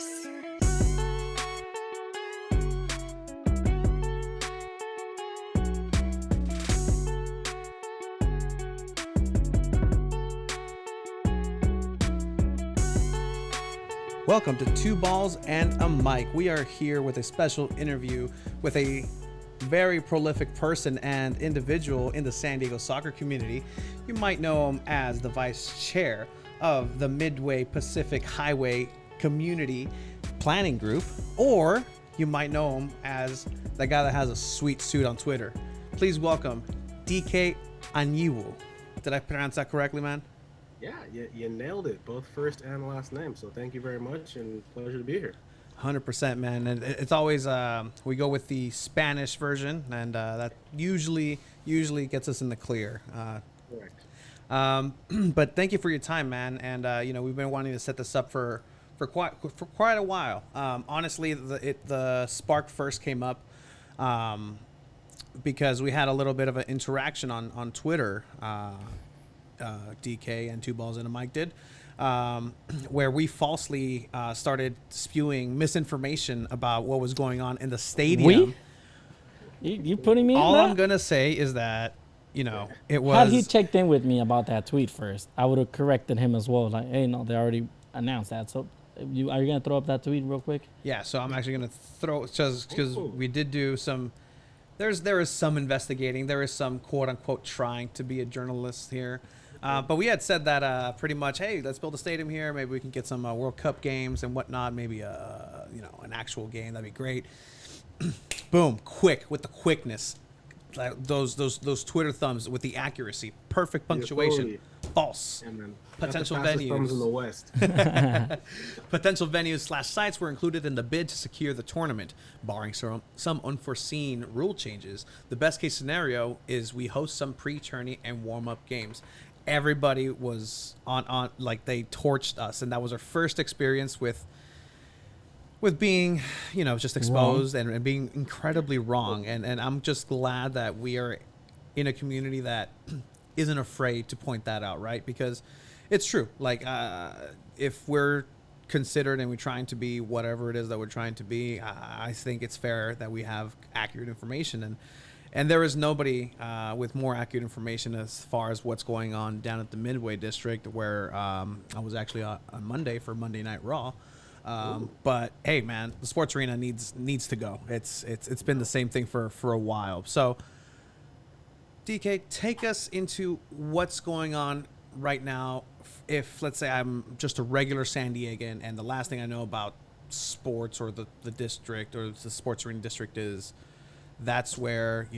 Universe. Welcome to Two Balls and a Mic. We are here with a special interview with a very prolific person and individual in the San Diego soccer community. You might know him as the vice chair of the Midway Pacific Highway Community Planning Group, or you might know him as the guy that has a sweet suit on Twitter. Please welcome Dike Anyiwo. Did I pronounce that correctly, man? Yeah, you nailed it, both first and last name. So thank you very much and pleasure to be here. 100%, man. And it's always we go with the Spanish version, and that usually gets us in the clear. Correct. But thank you for your time, man. And we've been wanting to set this up for quite a while. Honestly, the spark first came up because we had a little bit of an interaction on Twitter. DK and Two Balls and a Mic did, where we falsely started spewing misinformation about what was going on in the stadium. You putting me in All that? I'm gonna say is that it Had he was checked in with me about that tweet first, I would have corrected him as well. Like, hey, no, they already announced that. So, are you gonna throw up that tweet real quick? yeah. So I'm actually gonna throw just because Ooh. we did do some. There is some investigating. There is some quote unquote trying to be a journalist here. But we had said that pretty much, hey, let's build a stadium here. Maybe we can get some World Cup games and whatnot. Maybe an actual game. That'd be great. Boom, quick with the quickness, like those Twitter thumbs with the accuracy, perfect punctuation. Totally. False. And then Potential got the fastest thumbs in the venues. West. Potential venues/sites were included in the bid to secure the tournament, barring some unforeseen rule changes. The best case scenario is we host some pre-tourney and warm-up games. Everybody was on like they torched us, and that was our first experience with being just exposed and being incredibly wrong. And I'm just glad that we are in a community that isn't afraid to point that out, right? Because it's true. Like if we're considered and we're trying to be whatever it is that we're trying to be, I think it's fair that we have accurate information. And there is nobody with more accurate information as far as what's going on down at the Midway District, where I was actually on Monday for Monday Night Raw. But hey, man, the sports arena needs to go. It's been the same thing for a while. So, DK, take us into what's going on right now. If let's say I'm just a regular San Diegan, and the last thing I know about sports or the district or the sports arena district is that's where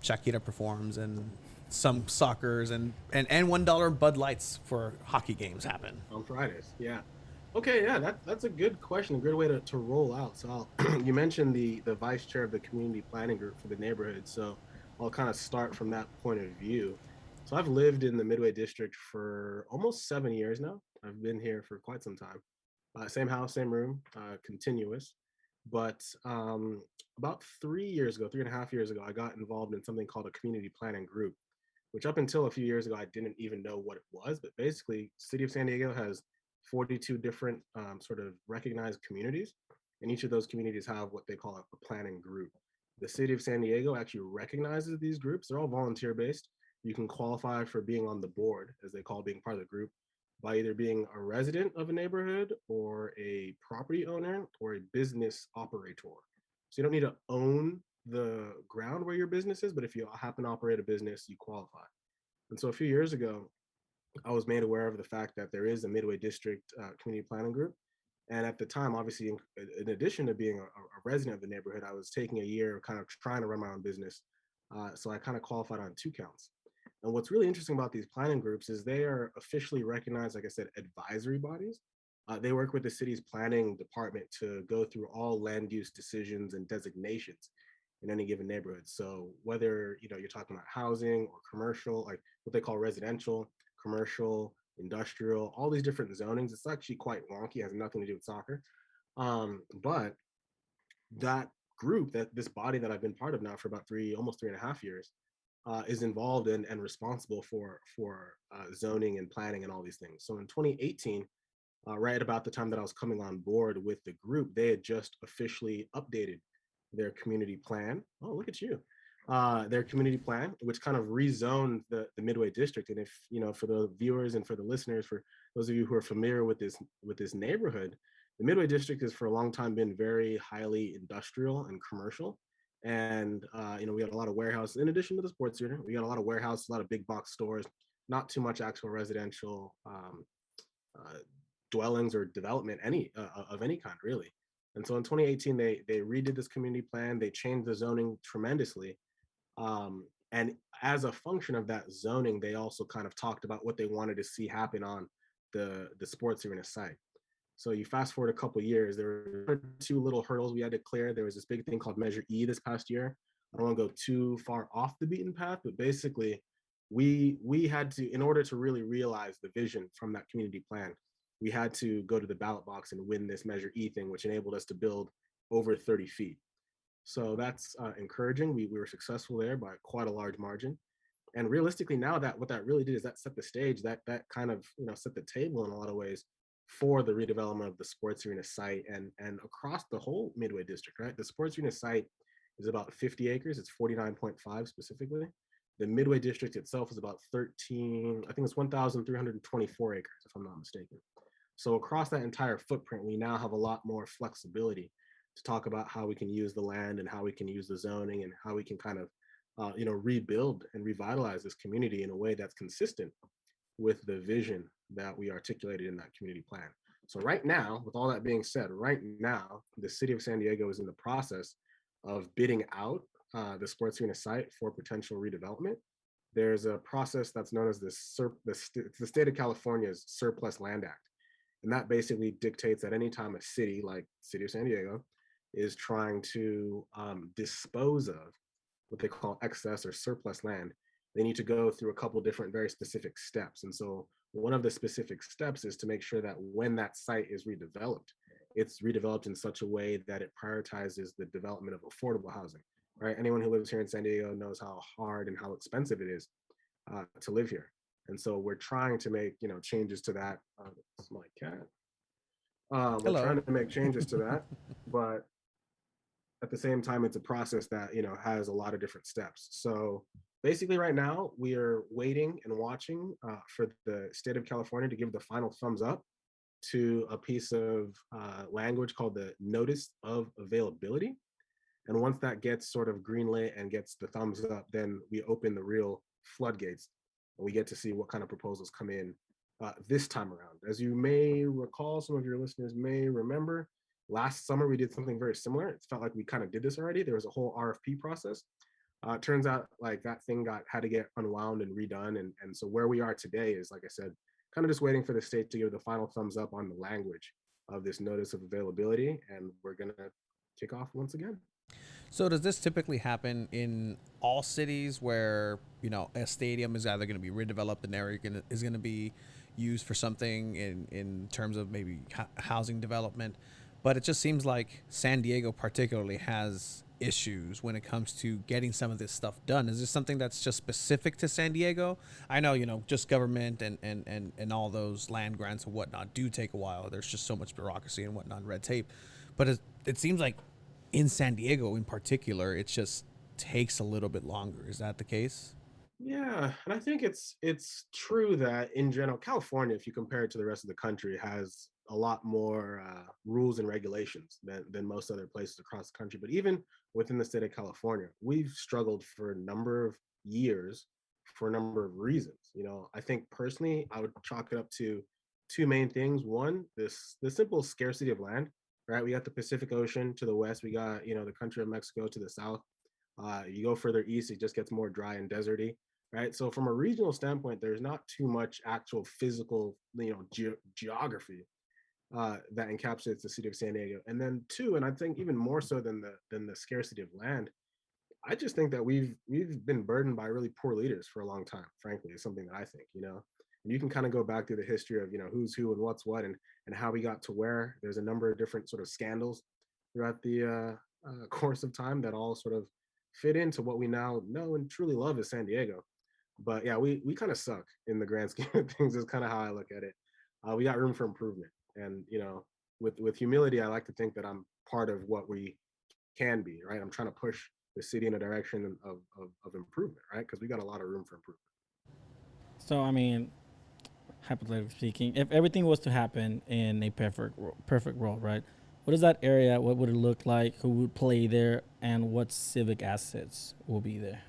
Shakira performs and some soccers and $1 Bud Lights for hockey games happen. On Fridays. Yeah. Okay, yeah, that's a good question, a good way to roll out. So you mentioned the vice chair of the community planning group for the neighborhood. So I'll kind of start from that point of view. So I've lived in the Midway District for almost 7 years now. I've been here for quite some time. Same house, same room, continuous. But about 3 years ago, 3.5 years ago, I got involved in something called a community planning group, which up until a few years ago, I didn't even know what it was. But basically, City of San Diego has 42 different sort of recognized communities, and each of those communities have what they call a planning group. The City of San Diego actually recognizes these groups. They're all volunteer based. You can qualify for being on the board, as they call being part of the group, by either being a resident of a neighborhood or a property owner or a business operator. So you don't need to own the ground where your business is, but if you happen to operate a business, you qualify. And so a few years ago, I was made aware of the fact that there is a Midway District community planning group. And at the time, obviously, in addition to being a resident of the neighborhood, I was taking a year kind of trying to run my own business. So I kind of qualified on two counts. And what's really interesting about these planning groups is they are officially recognized, like I said, advisory bodies. They work with the city's planning department to go through all land use decisions and designations in any given neighborhood. So whether you're talking about housing or commercial, like what they call residential, commercial, industrial, all these different zonings, it's actually quite wonky. It has nothing to do with soccer. But that group, that this body that I've been part of now for about almost 3.5 years, is involved and responsible for zoning and planning and all these things. So in 2018, right about the time that I was coming on board with the group, they had just officially updated their community plan. Oh, look at you. Their community plan, which kind of rezoned the Midway district. And if, for the viewers and for the listeners, for those of you who are familiar with this neighborhood, the Midway district has for a long time been very highly industrial and commercial. And, we got a lot of warehouses in addition to the sports center. We got a lot of warehouses, a lot of big box stores, not too much actual residential uh, dwellings or development of any kind, really. And so in 2018, they redid this community plan. They changed the zoning tremendously. And as a function of that zoning, they also kind of talked about what they wanted to see happen on the sports arena site. So you fast forward a couple of years, there were two little hurdles we had to clear. There was this big thing called Measure E this past year. I don't want to go too far off the beaten path, but basically, we had to, in order to really realize the vision from that community plan, we had to go to the ballot box and win this Measure E thing, which enabled us to build over 30 feet. So that's encouraging. We were successful there by quite a large margin. And realistically, now that what that really did is that set the stage, that kind of set the table in a lot of ways for the redevelopment of the sports arena site and across the whole Midway district. Right, the sports arena site is about 50 acres. It's 49.5 specifically. The Midway district itself is about 13. I think it's 1,324 acres, if I'm not mistaken. So across that entire footprint, we now have a lot more flexibility to talk about how we can use the land and how we can use the zoning and how we can kind of rebuild and revitalize this community in a way that's consistent with the vision that we articulated in that community plan. So right now, with all that being said, right now, the city of San Diego is in the process of bidding out the sports arena site for potential redevelopment. There's a process that's known as the state of California's Surplus Land Act. And that basically dictates that anytime a city like city of San Diego is trying to dispose of what they call excess or surplus land, they need to go through a couple different very specific steps. And so one of the specific steps is to make sure that when that site is redeveloped, it's redeveloped in such a way that it prioritizes the development of affordable housing, right? Anyone who lives here in San Diego knows how hard and how expensive it is to live here. And so we're trying to make, changes to that. That's my cat. We're Hello. trying to make changes to that, but at the same time, it's a process that has a lot of different steps. So basically, right now we are waiting and watching for the state of California to give the final thumbs up to a piece of language called the Notice of Availability. And once that gets sort of greenlit and gets the thumbs up, then we open the real floodgates and we get to see what kind of proposals come in this time around. As you may recall, some of your listeners may remember, last summer we did something very similar. It felt like we kind of did this already. There was a whole RFP process. It turns out like that thing had to get unwound and redone. And so where we are today is, like I said, kind of just waiting for the state to give the final thumbs up on the language of this notice of availability. And we're going to kick off once again. So does this typically happen in all cities where a stadium is either going to be redeveloped, an area is going to be used for something in terms of maybe housing development, but it just seems like San Diego particularly has issues when it comes to getting some of this stuff done. Is this something that's just specific to San Diego? I know just government and all those land grants and whatnot do take a while. There's just so much bureaucracy and whatnot, red tape, but it seems like in San Diego in particular, it just takes a little bit longer. Is that the case? Yeah, and I think it's true that in general, California, if you compare it to the rest of the country, has a lot more rules and regulations than most other places across the country. But even within the state of California, we've struggled for a number of years for a number of reasons. I think personally, I would chalk it up to two main things. One, the simple scarcity of land. Right, we got the Pacific Ocean to the west. We got the country of Mexico to the south. You go further east, it just gets more dry and deserty. Right, so from a regional standpoint, there's not too much actual physical geography that encapsulates the city of San Diego. And then two, and I think even more so than the scarcity of land, I just think that we've been burdened by really poor leaders for a long time. Frankly, is something that I think. And you can kind of go back through the history of who's who and what's what and how we got to where. There's a number of different sort of scandals throughout the course of time that all sort of fit into what we now know and truly love as San Diego. But yeah, we kind of suck in the grand scheme of things is kind of how I look at it. We got room for improvement. And with humility, I like to think that I'm part of what we can be, right? I'm trying to push the city in a direction of improvement, right? Because we got a lot of room for improvement. So I mean, hypothetically speaking, if everything was to happen in a perfect world, right? What is that area? What would it look like? Who would play there? And what civic assets will be there?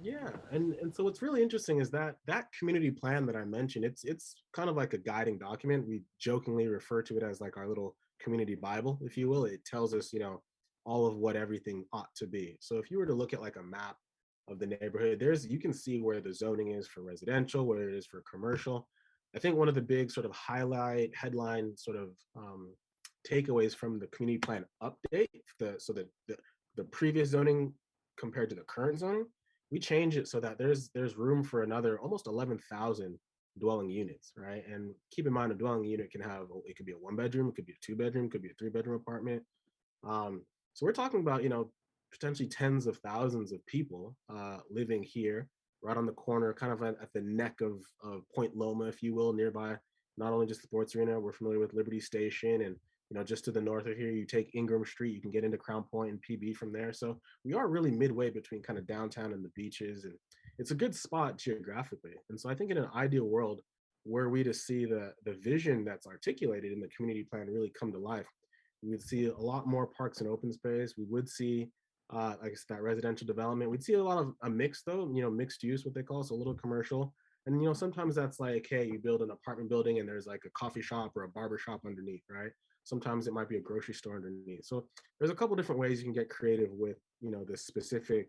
Yeah, and so what's really interesting is that that community plan that I mentioned, it's kind of like a guiding document. We jokingly refer to it as like our little community Bible, if you will. It tells us, all of what everything ought to be. So if you were to look at like a map of the neighborhood, you can see where the zoning is for residential, where it is for commercial. I think one of the big sort of headline sort of takeaways from the community plan update, the previous zoning compared to the current zoning, we change it so that there's room for another almost 11,000 dwelling units, right? And keep in mind, a dwelling unit it could be a 1 bedroom, it could be a 2 bedroom, it could be a 3 bedroom apartment. So we're talking about, potentially tens of thousands of people living here, right on the corner, kind of at the neck of Point Loma, if you will, nearby. Not only just the sports arena, we're familiar with Liberty Station, and just to the north of here, you take Ingram Street, you can get into Crown Point and PB from there. So we are really midway between kind of downtown and the beaches, and it's a good spot geographically. And so I think in an ideal world, were we to see the vision that's articulated in the community plan really come to life, we would see a lot more parks and open space. We would see, like I said, that residential development. We'd see a lot of a mix, though, mixed use, what they call, so a little commercial. And sometimes that's like, hey, you build an apartment building and there's like a coffee shop or a barber shop underneath, right? Sometimes it might be a grocery store underneath. So there's a couple different ways you can get creative with, the specific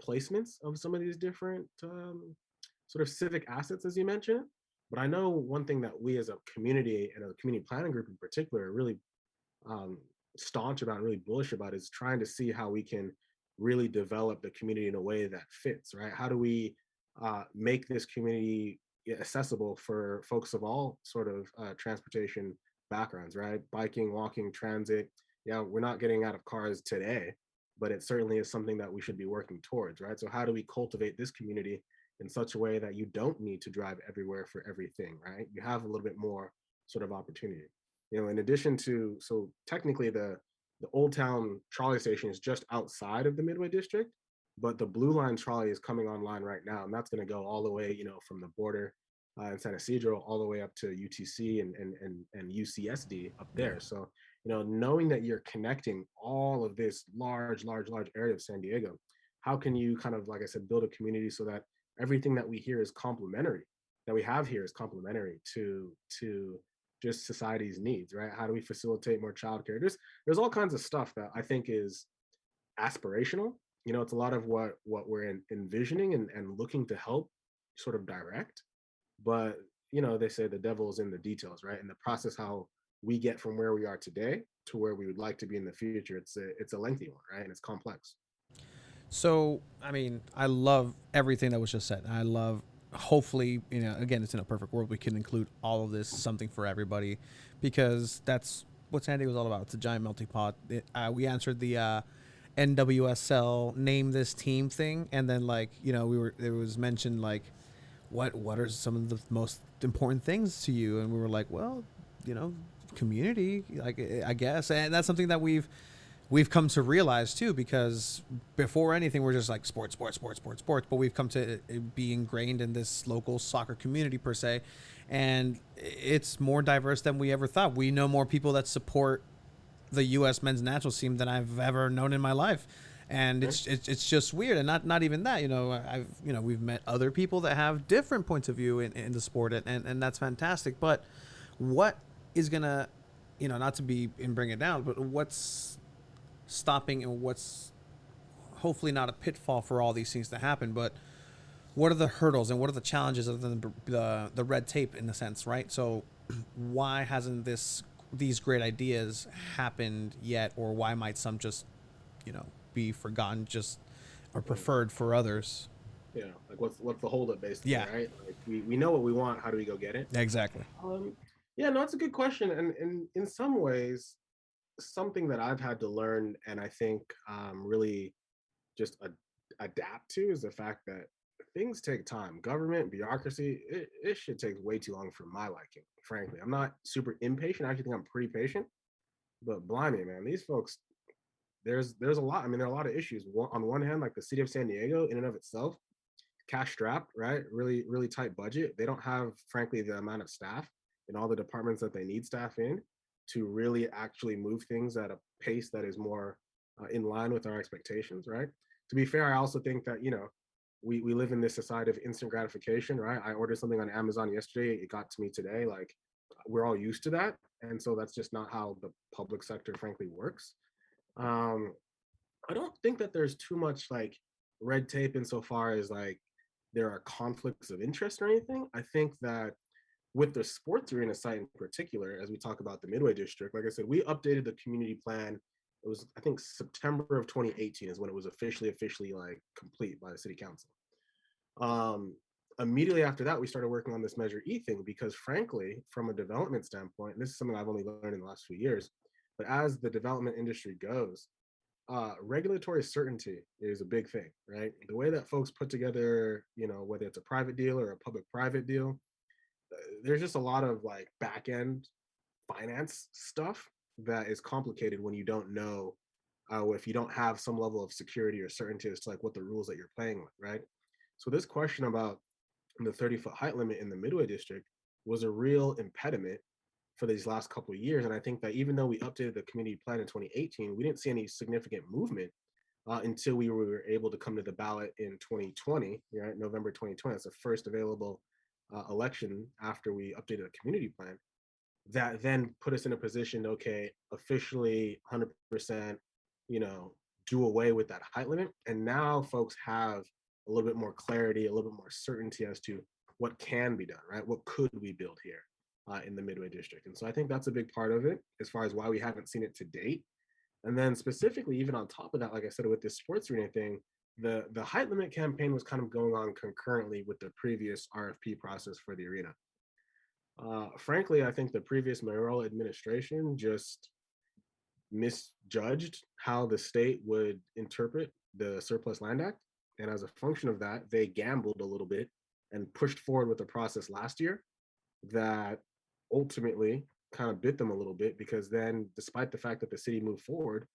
placements of some of these different sort of civic assets, as you mentioned. But I know one thing that we as a community and a community planning group in particular are really um, staunch about and really bullish about is trying to see how we can really develop the community in a way that fits, right? How do we make this community accessible for folks of all sort of transportation backgrounds, right? Biking, walking, transit. Yeah, we're not getting out of cars today, but it certainly is something that we should be working towards, right? So how do we cultivate this community in such a way that you don't need to drive everywhere for everything, right? You have a little bit more sort of opportunity. In addition to, so technically the Old Town trolley station is just outside of the Midway District, but the Blue Line trolley is coming online right now, and that's going to go all the way, from the border in San Ysidro all the way up to UTC and UCSD up Yeah. there. So, knowing that you're connecting all of this large area of San Diego, how can you kind of, like I said, build a community so that everything that we hear is complementary, that we have here is complementary to just society's needs, right? How do we facilitate more childcare? There's all kinds of stuff that I think is aspirational. It's a lot of what we're envisioning and looking to help sort of direct. But they say the devil is in the details, right? And the process how we get from where we are today to where we would like to be in the future, it's a lengthy one, right? And it's complex. So, I mean, I love everything that was just said. I love, hopefully, again, it's in a perfect world. We can include all of this, something for everybody, because that's what San Diego is all about. It's a giant melting pot. We answered the NWSL name this team thing, and then there was mentioned what are some of the most important things to you, and we were like, well, community, I guess, and that's something that we've come to realize too, because before anything we're just like sports, but we've come to be ingrained in this local soccer community per se, and it's more diverse than we ever thought. We know more people that support the U.S. men's national team than I've ever known in my life, and it's just weird. And not even that, we've met other people that have different points of view in the sport, and that's fantastic. But what is gonna, not to be and bring it down, but what's stopping and what's hopefully not a pitfall for all these things to happen, but what are the hurdles and what are the challenges other than the red tape in a sense, right? So why hasn't these great ideas happened yet, or why might some just be forgotten just or preferred for others? Yeah, like what's the holdup basically, Yeah, right? Like we know what we want, how do we go get it? exactly. Yeah, no, it's a good question, and in some ways something that I've had to learn and I think really just adapt to is the fact that things take time. Government, bureaucracy, it shit takes way too long for my liking, frankly. I'm not super impatient. I actually think I'm pretty patient. But blimey, man, these folks, there's a lot. I mean, there are a lot of issues. On one hand, like the city of San Diego, in and of itself, cash strapped, right? Really, really tight budget. They don't have, frankly, the amount of staff in all the departments that they need staff in to really actually move things at a pace that is more in line with our expectations, right? To be fair, I also think that, we live in this society of instant gratification, right? I ordered something on Amazon yesterday, it got to me today. Like, we're all used to that. And so that's just not how the public sector, frankly, works. Um, I don't think that there's too much like red tape insofar as like there are conflicts of interest or anything. I think that with the sports arena site in particular, as we talk about the Midway District, like I said, we updated the community plan. It was, I think, September of 2018 is when it was officially like complete by the city council. Um, Immediately after that, we started working on this Measure E thing because, frankly, from a development standpoint, and this is something I've only learned in the last few years, but as the development industry goes, regulatory certainty is a big thing, right? The way that folks put together, whether it's a private deal or a public-private deal, there's just a lot of like back end finance stuff that is complicated when you don't know, if you don't have some level of security or certainty as to like what the rules that you're playing with, right? So this question about the 30-foot height limit in the Midway District was a real impediment for these last couple of years. And I think that even though we updated the community plan in 2018, we didn't see any significant movement until we were able to come to the ballot in 2020, right? November 2020. That's the first available election after we updated the community plan. That then put us in a position, okay, officially 100%, do away with that height limit. And now folks have a little bit more clarity, a little bit more certainty as to what can be done, right? What could we build here in the Midway District? And so I think that's a big part of it as far as why we haven't seen it to date. And then specifically, even on top of that, like I said, with this sports arena thing, the height limit campaign was kind of going on concurrently with the previous RFP process for the arena. Frankly, I think the previous mayoral administration just misjudged how the state would interpret the Surplus Land Act. And as a function of that, they gambled a little bit and pushed forward with a process last year that ultimately kind of bit them a little bit, because then, despite the fact that the city moved forward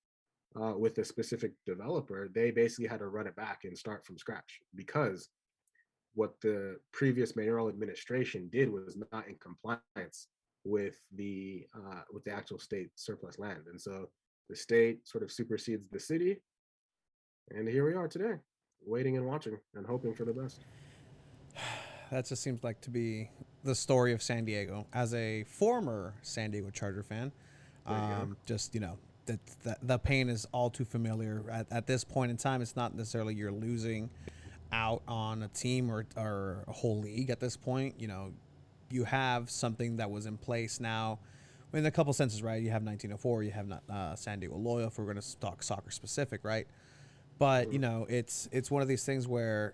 with a specific developer, they basically had to run it back and start from scratch, because what the previous mayoral administration did was not in compliance with the actual state surplus land. And so the state sort of supersedes the city, and here we are today, waiting and watching and hoping for the best. That just seems like to be the story of San Diego. As a former San Diego Charger fan, just the pain is all too familiar. At this point in time, it's not necessarily you're losing out on a team or a whole league. At this point, you have something that was in place now. In a couple senses, right? You have 1904, you have San Diego Loyal, if we're going to talk soccer specific, right? But it's one of these things where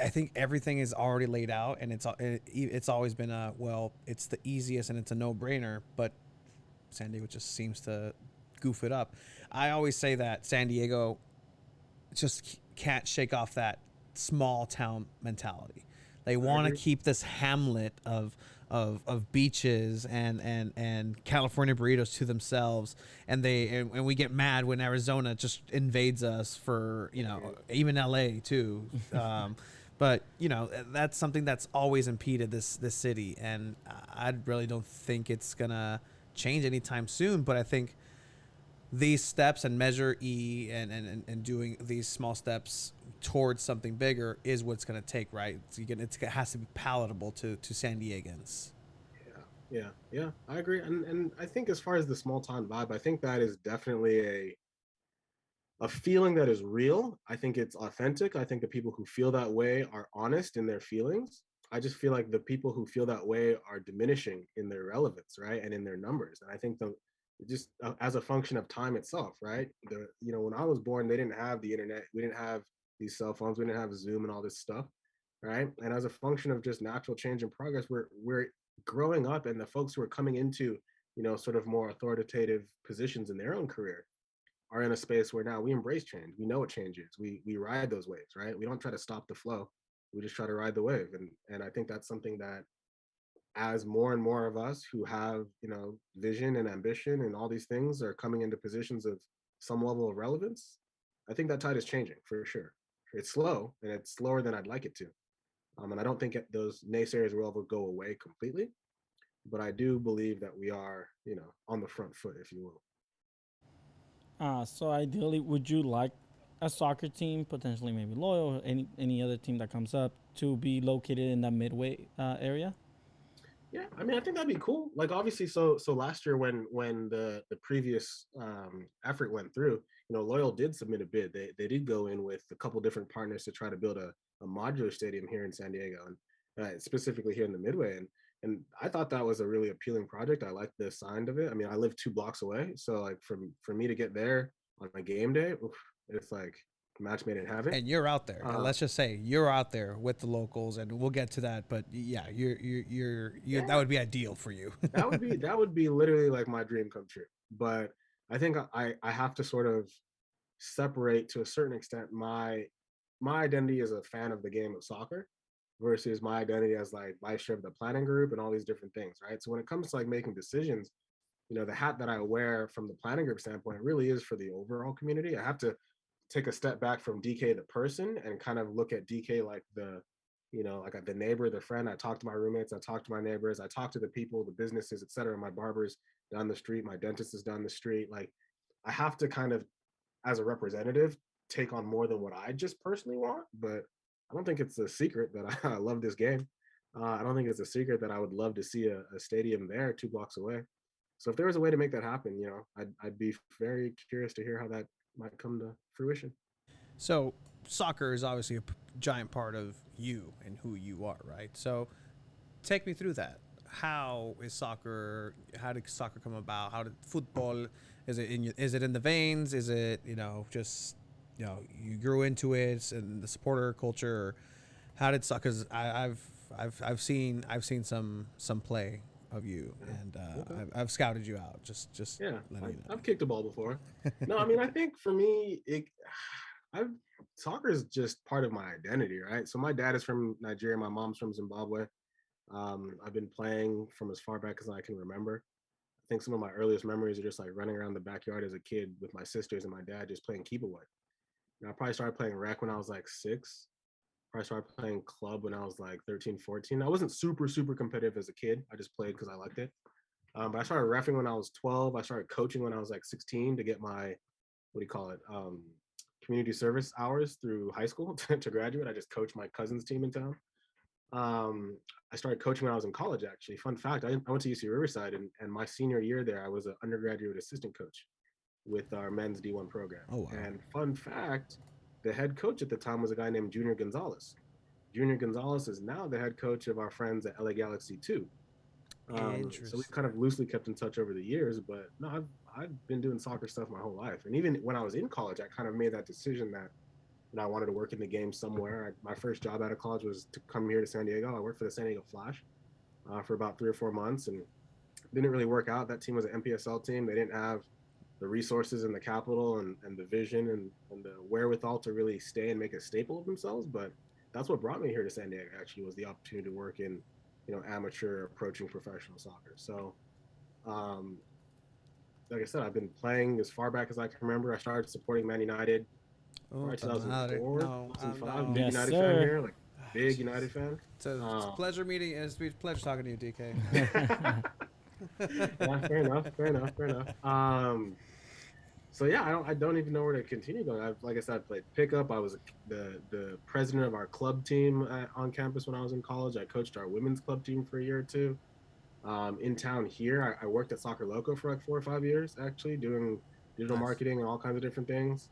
I think everything is already laid out, and it's always been it's the easiest and it's a no-brainer, but San Diego just seems to goof it up. I always say that San Diego just can't shake off that small town mentality. They want to keep this hamlet of beaches and California burritos to themselves, and we get mad when Arizona just invades us for even LA too. But that's something that's always impeded this city, and I really don't think it's gonna change anytime soon. But I think these steps and Measure E and doing these small steps towards something bigger is what's going to take, right? It has to be palatable to San Diegans. Yeah, I agree. And I think as far as the small town vibe, I think that is definitely a feeling that is real. I think it's authentic. I think the people who feel that way are honest in their feelings. I just feel like the people who feel that way are diminishing in their relevance, right? And in their numbers. And I think just as a function of time itself, right? When I was born, they didn't have the internet. We didn't have these cell phones. We didn't have Zoom and all this stuff, right? And as a function of just natural change and progress, we're growing up, and the folks who are coming into, sort of more authoritative positions in their own career are in a space where now we embrace change. We know what change is. We ride those waves, right? We don't try to stop the flow. We just try to ride the wave. And I think that's something that, as more and more of us who have, vision and ambition and all these things are coming into positions of some level of relevance, I think that tide is changing for sure. It's slow, and it's slower than I'd like it to. And I don't think those naysayers will ever go away completely, but I do believe that we are, on the front foot, if you will. So ideally, would you like a soccer team, potentially maybe Loyal, or any other team that comes up, to be located in that midway area? Yeah, I mean, I think that'd be cool. Like, obviously, so last year when the previous effort went through, Loyal did submit a bid. They did go in with a couple different partners to try to build a modular stadium here in San Diego, and specifically here in the Midway. And I thought that was a really appealing project. I liked the sign of it. I mean, I live 2 blocks away, so like for me to get there on a game day, oof, it's like a match made in heaven. And you're out there. Uh, Let's just say you're out there with the locals, and we'll get to that. But yeah, you're that yeah, would be ideal for you. that would be literally like my dream come true. But I think I have to sort of separate to a certain extent my identity as a fan of the game of soccer versus my identity as like vice chair of the planning group and all these different things, right? So when it comes to like making decisions, the hat that I wear from the planning group standpoint really is for the overall community. I have to take a step back from DK the person and kind of look at DK like like the neighbor, the friend. I talk to my roommates, I talk to my neighbors, I talk to the people, the businesses, etc. My barber's down the street, my dentist is down the street. Like, I have to kind of, as a representative, take on more than what I just personally want. But I don't think it's a secret that I love this game. I don't think it's a secret that I would love to see a stadium there 2 blocks away. So if there was a way to make that happen, I'd be very curious to hear how that might come to fruition. So soccer is obviously a giant part of you and who you are, right? So take me through that. How is soccer? How did soccer come about? How did football? Is it in the veins? Is it just you grew into it and the supporter culture? Or how did soccer? Because I've seen some play of you, Yeah. and Okay. I've scouted you out. Just Yeah, letting you know. I've kicked a ball before. No, I mean, I think for me, I've soccer is just part of my identity, right? So my dad is from Nigeria, my mom's from Zimbabwe. I've been playing from as far back as I can remember. I think some of my earliest memories are just like running around the backyard as a kid with my sisters and my dad just playing keep away. I probably started playing rec when I was like 6. Probably started playing club when I was like 13, 14. I wasn't super, super competitive as a kid. I just played because I liked it. But I started refing when I was 12. I started coaching when I was like 16 to get my, what do you call it, community service hours through high school to graduate. I just coached my cousin's team in town. Um, I started coaching when I was in college, actually. Fun fact, I went to UC Riverside, and my senior year there, I was an undergraduate assistant coach with our men's D1 program. Oh wow, And fun fact, the head coach at the time was a guy named Junior Gonzalez. Junior Gonzalez is now the head coach of our friends at LA Galaxy 2. So we've interesting. kind of loosely kept in touch over the years, but no, I've been doing soccer stuff my whole life. And even when I was in college, I kind of made that decision that I wanted to work in the game somewhere. My first job out of college was to come here to San Diego. I worked for the San Diego Flash for about 3 or 4 months, and didn't really work out. That team was an MPSL team. They didn't have the resources and the capital and the vision and the wherewithal to really stay and make a staple of themselves. But that's what brought me here to San Diego, actually, was the opportunity to work in, amateur approaching professional soccer. So, um, like I said, I've been playing as far back as I can remember. I started supporting Man United Oh, probably madre. 2004, No, 2005. Big no. Yes, United fan sir. here, like big United fan. It's a Um, pleasure meeting. It's a pleasure talking to you, DK. yeah, fair enough, fair enough, fair enough. So yeah, I don't even know where to continue going. Like I said, I played pickup. I was the president of our club team on campus when I was in college. I coached our women's club team for a year or two. In town here, I worked at Soccer Loco for like 4 or 5 years, actually doing digital Nice. marketing and all kinds of different things.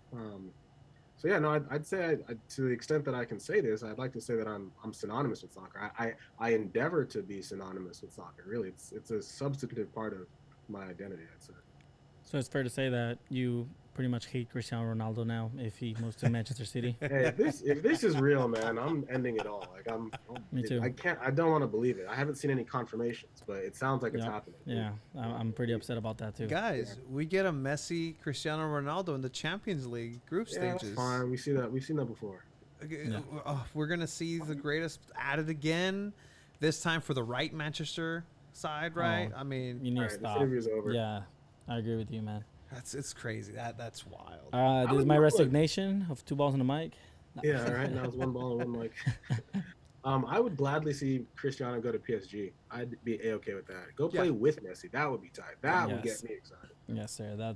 So yeah, no, I'd say to the extent that I can say this, I'd like to say that I'm synonymous with soccer. I endeavor to be synonymous with soccer. Really, it's a substantive part of my identity, I'd say. So it's fair to say that you pretty much hate Cristiano Ronaldo now if he moves to Manchester City. Hey, if this is real, man, I'm ending it all. Like Me too. I can't, I don't want to believe it. I haven't seen any confirmations, but it sounds like it's Yep. happening. Yeah, I'm pretty upset about that too. Yeah, Guys, we get a Messi Cristiano Ronaldo in the Champions League group yeah, that's stages. fine. We see that. We've seen that before. Okay, Yeah. we're gonna see the greatest at it again. This time for the right Manchester side, right? Oh, I mean, you need All to right, this stop. interview's over. Yeah, I agree with you, man. it's crazy. That's wild. I This is would my look. resignation of two balls in the mic. No. Yeah, all right. Now it's one ball and one mic. I would gladly see Cristiano go to PSG. I'd be a-okay with that. Go play Yeah. with Messi. That would be tight. That would Yes. get me excited. Yes, sir.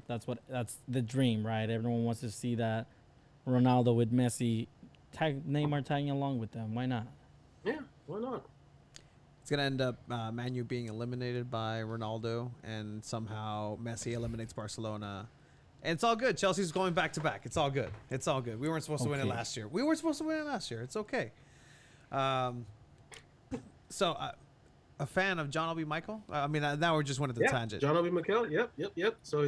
That's the dream, right? Everyone wants to see that Ronaldo with Messi, tag Neymar tagging along with them. Why not? Yeah, why not? It's gonna end up Manu being eliminated by Ronaldo, and somehow Messi eliminates Barcelona. And it's all good. Chelsea's going back to back. It's all good. It's all good. We weren't supposed to win it Okay. last year. We were supposed to win it last year. It's okay. Um, so, a fan of John Obi Michael? I mean, now we're just went at the Yeah, tangent. John Obi Mikel. Yep. So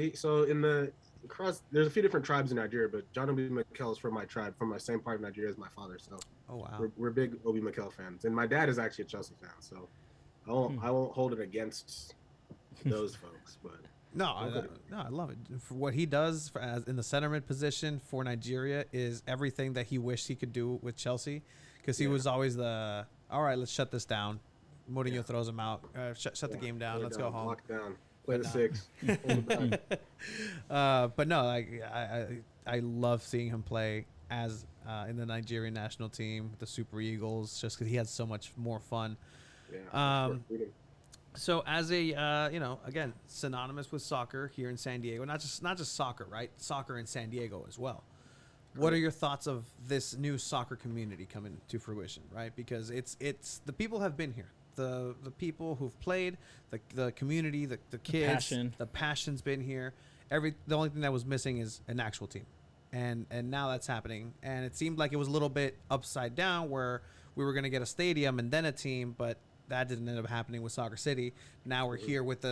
in the across, there's a few different tribes in Nigeria, but John Obi Mikel is from my tribe, from my same part of Nigeria as my father. So Oh wow. we're big Obi Mikel fans, and my dad is actually a Chelsea fan. So I won't hold it against those folks, but No, Okay. no, I love it. For what he does as in the center mid position for Nigeria is everything that he wished he could do with Chelsea, because he Yeah. was always the all right. Let's shut this down. Mourinho Yeah. throws him out. Shut the yeah, game down. play Let's down, go home. Lock down. Play the But, 6. Hold it back. But no, like I love seeing him play as in the Nigerian national team, the Super Eagles, just because he has so much more fun. Yeah. Um, So as a again synonymous with soccer here in San Diego, not just soccer, right? Soccer in San Diego as well. What are your thoughts of this new soccer community coming to fruition, right? Because it's the people have been here. The people who've played, the community, the kids, passion. the passion's been here. The only thing that was missing is an actual team. And now that's happening. And it seemed like it was a little bit upside down where we were going to get a stadium and then a team, but that didn't end up happening with Soccer City. Now we're here with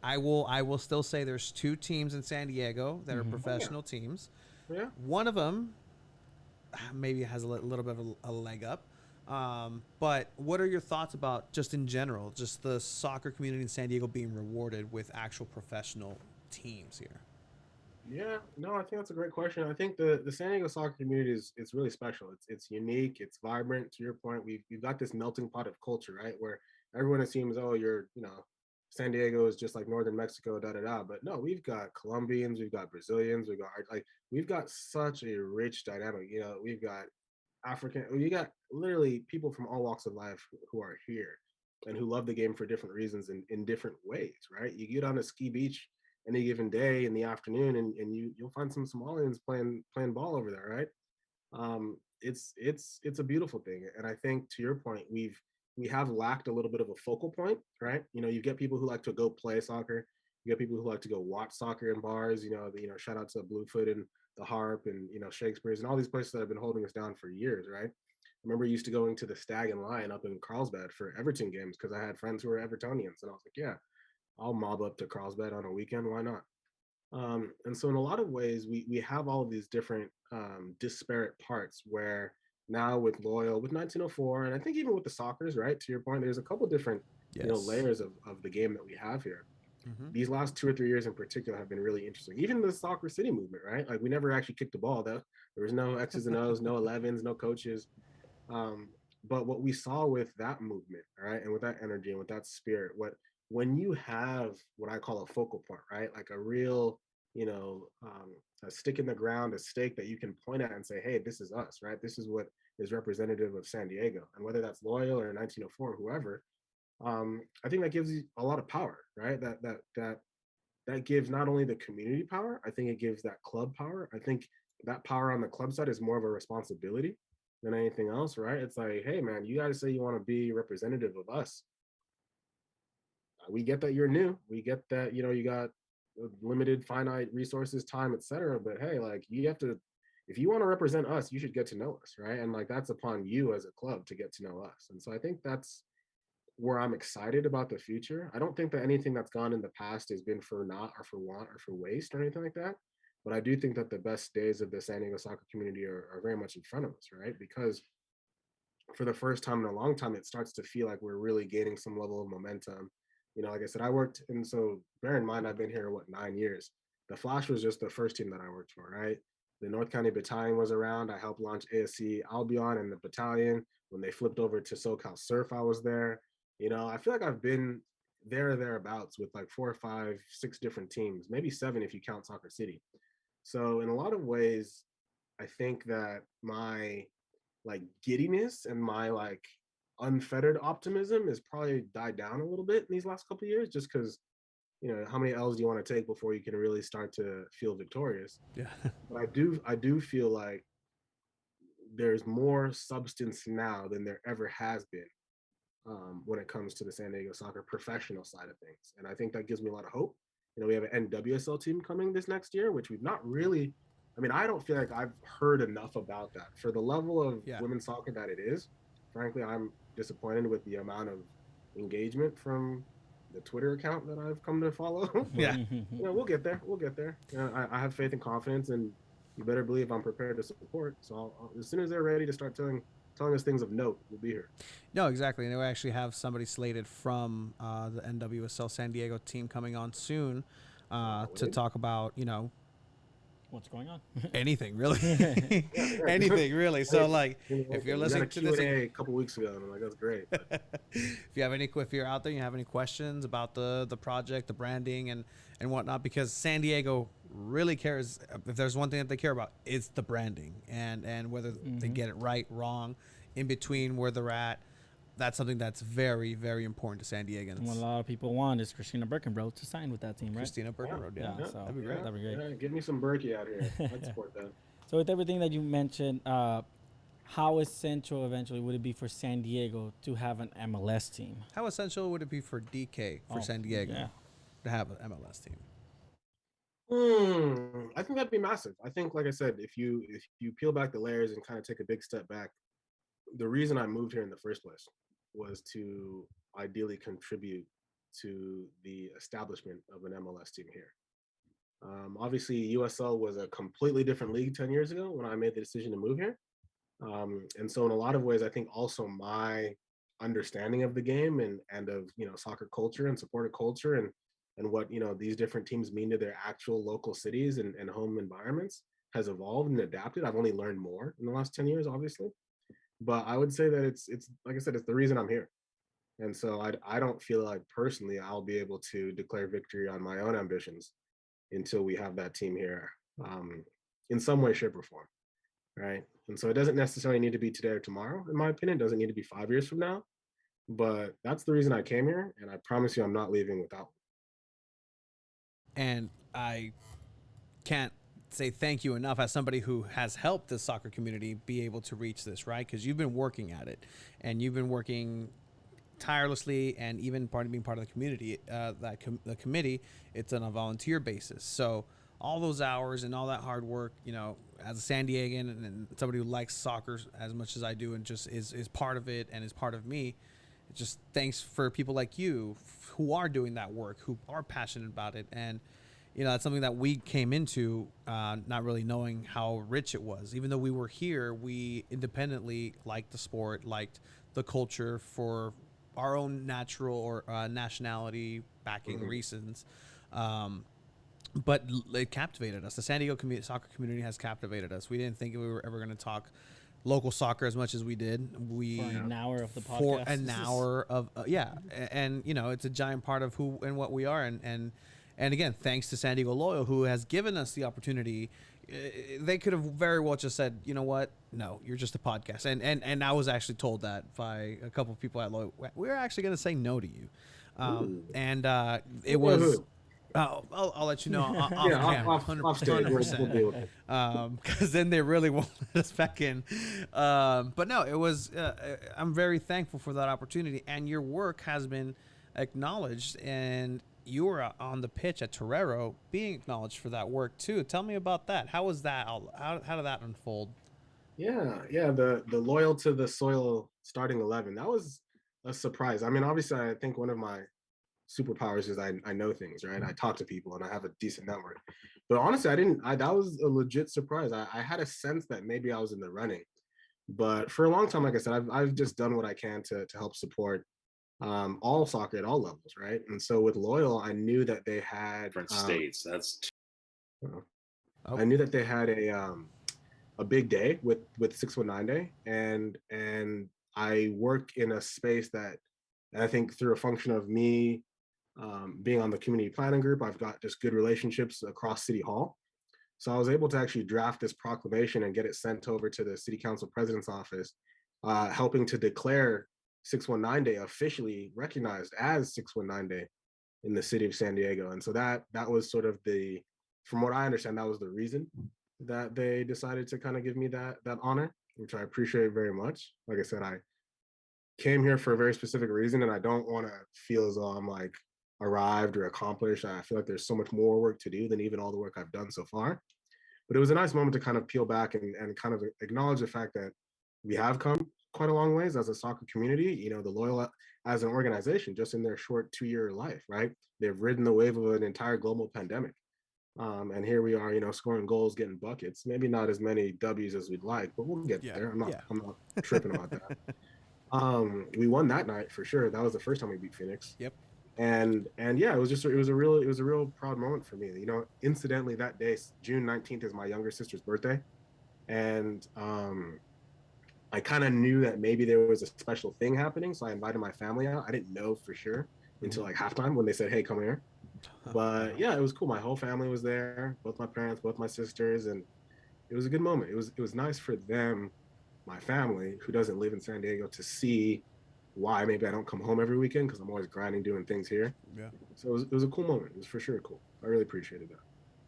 I will still say there's 2 teams in San Diego that are professional teams. Yeah. One of them maybe has a little bit of a leg up. But what are your thoughts about just in general, just the soccer community in San Diego being rewarded with actual professional teams here? Yeah, no, I think that's a great question. I think the San Diego soccer community is it's really special. It's unique. It's vibrant. To your point, we've got this melting pot of culture, right? Where everyone assumes, oh, San Diego is just like northern Mexico, da da da. But no, we've got Colombians, we've got Brazilians, we've got such a rich dynamic. We've got you got literally people from all walks of life who are here and who love the game for different reasons in different ways, right? You get on a ski beach any given day in the afternoon and you'll find some Somalians playing ball over there, right? It's a beautiful thing. And I think to your point, we have lacked a little bit of a focal point, right? You get people who like to go play soccer, you get people who like to go watch soccer in bars, shout out to Bluefoot and the Harp and Shakespeare's and all these places that have been holding us down for years, right? I remember used to going to the Stag and Lion up in Carlsbad for Everton games because I had friends who were Evertonians, and I was like, yeah, I'll mob up to Carlsbad on a weekend. Why not? And so in a lot of ways, we have all of these different disparate parts where now with Loyal, with 1904, and I think even with the Soccers, right? To your point, there's a couple different Yes. layers of the game that we have here. Mm-hmm. These last 2 or 3 years in particular have been really interesting. Even the Soccer City movement, right? Like we never actually kicked the ball. Though there was no X's and O's, no 11s, no coaches. Um, but what we saw with that movement, right, and with that energy and with that spirit, when you have what I call a focal point, right, like a real, a stick in the ground, a stake that you can point at and say, hey, this is us, right? This is what is representative of San Diego, and whether that's Loyal or 1904 or whoever, I think that gives you a lot of power, right? That gives not only the community power, I think it gives that club power. I think that power on the club side is more of a responsibility than anything else, right? It's like, hey, man, you guys say you want to be representative of us. We get that you're new. We get that, you got limited, finite resources, time, etc. But hey, like you have to, if you want to represent us, you should get to know us, right? And like that's upon you as a club to get to know us. And so I think where I'm excited about the future. I don't think that anything that's gone in the past has been for naught or for want or for waste or anything like that. But I do think that the best days of the San Diego soccer community are very much in front of us, right? Because for the first time in a long time, it starts to feel like we're really gaining some level of momentum. Like I said, I worked, and so bear in mind, I've been here, 9 years. The Flash was just the first team that I worked for, right? The North County Battalion was around. I helped launch ASC Albion and the battalion. When they flipped over to SoCal Surf, I was there. I feel like I've been there or thereabouts with like 4 or 5, 6 different teams, maybe 7 if you count Soccer City. So in a lot of ways, I think that my like giddiness and my like unfettered optimism has probably died down a little bit in these last couple of years, just because how many L's do you want to take before you can really start to feel victorious? Yeah. But I do feel like there's more substance now than there ever has been, when it comes to the San Diego soccer professional side of things, and I think that gives me a lot of hope. We have an NWSL team coming this next year, which we've not really. I mean, I don't feel like I've heard enough about that for the level of Yeah. women's soccer that it is. Frankly, I'm disappointed with the amount of engagement from the Twitter account that I've come to follow. But Yeah. we'll get there. We'll get there. I have faith and confidence, and you better believe I'm prepared to support. So as soon as they're ready to start telling us things of note, we'll be here. No, exactly. And we actually have somebody slated from the NWSL San Diego team coming on soon to talk about, What's going on? anything really. Anything really. So like, if you're listening to this a couple weeks ago, and I'm like, that's great. if you're out there, you have any questions about the project, the branding and whatnot, because San Diego really cares. If there's one thing that they care about, it's the branding and whether they get it right, wrong, in between where they're at. That's something that's very, very important to San Diegans. What a lot of people want is Christina Birkenbrough to sign with that team, right? Christina Birkenroad, yeah. So That'd be great. That'd be great. Yeah, give me some Berkey out here. I'd support that. So with everything that you mentioned, how essential eventually would it be for San Diego to have an MLS team? How essential would it be for Dike for San Diego to have an MLS team? I think that'd be massive. I think, like I said, if you peel back the layers and kind of take a big step back, the reason I moved here in the first place was to ideally contribute to the establishment of an MLS team here. Obviously, USL was a completely different league 10 years ago when I made the decision to move here. And so in a lot of ways, I think also my understanding of the game and of, soccer culture and supporter culture and what, these different teams mean to their actual local cities and home environments has evolved and adapted. I've only learned more in the last 10 years, obviously. But I would say that it's like I said, it's the reason I'm here. And so I don't feel like personally I'll be able to declare victory on my own ambitions until we have that team here, in some way, shape, or form. Right. And so it doesn't necessarily need to be today or tomorrow, in my opinion. It doesn't need to be 5 years from now. But that's the reason I came here. And I promise you I'm not leaving without. And I can't say thank you enough as somebody who has helped the soccer community be able to reach this, right? Because you've been working at it and you've been working tirelessly, and even being part of the community, the committee, it's on a volunteer basis. So all those hours and all that hard work, as a San Diegan and somebody who likes soccer as much as I do and just is part of it and is part of me, just thanks for people like you who are doing that work, who are passionate about it. And that's something that we came into not really knowing how rich it was. Even though we were here, we independently liked the sport, liked the culture for our own natural or nationality backing reasons. But it captivated us. The San Diego soccer community has captivated us. We didn't think we were ever going to talk local soccer as much as we did. For an hour of the podcast. For an hour of, And, it's a giant part of who and what we are. And again, thanks to San Diego Loyal, who has given us the opportunity. They could have very well just said, you know what? No, you're just a podcast. And I was actually told that by a couple of people at Loyal. We're actually going to say no to you. It was... I'll let you know off camera, 100%. Because then they really won't let us back in. But no, it was. I'm very thankful for that opportunity, and your work has been acknowledged, and you were on the pitch at Torero being acknowledged for that work too. Tell me about that. How was that? How did that unfold? Yeah. The Loyal to the Soil starting 11. That was a surprise. I mean, obviously, I think one of my superpowers is I know things, right? I talk to people and I have a decent network. But honestly, that was a legit surprise. I had a sense that maybe I was in the running. But for a long time, like I said, I've just done what I can to help support all soccer at all levels, right? And so with Loyal, I knew that they had Different states. That's I knew that they had a big day with 619 Day, and I work in a space that, and I think through a function of me being on the community planning group, I've got just good relationships across City Hall. So I was able to actually draft this proclamation and get it sent over to the City Council President's office, helping to declare 619 Day officially recognized as 619 Day in the city of San Diego. And so that was sort of from what I understand, that was the reason that they decided to kind of give me that honor, which I appreciate very much. Like I said, I came here for a very specific reason, and I don't want to feel as though I'm like arrived or accomplished. I feel like there's so much more work to do than even all the work I've done so far. But it was a nice moment to kind of peel back and kind of acknowledge the fact that we have come quite a long ways as a soccer community. You know, the Loyal as an organization, just in their short 2-year life, right? They've ridden the wave of an entire global pandemic. And here we are, you know, scoring goals, getting buckets. Maybe not as many W's as we'd like, but we'll get there. I'm not tripping about that. We won that night for sure. That was the first time we beat Phoenix. Yep. And yeah, it was a real proud moment for me. You know, incidentally, that day, June 19th, is my younger sister's birthday, and I kind of knew that maybe there was a special thing happening, so I invited my family out. I didn't know for sure until like halftime when they said, "Hey, come here." But yeah, it was cool. My whole family was there, both my parents, both my sisters, and it was a good moment. It was nice for them, my family, who doesn't live in San Diego, to see why maybe I don't come home every weekend, because I'm always grinding, doing things here. Yeah. So it was a cool moment. It was for sure cool. I really appreciated that.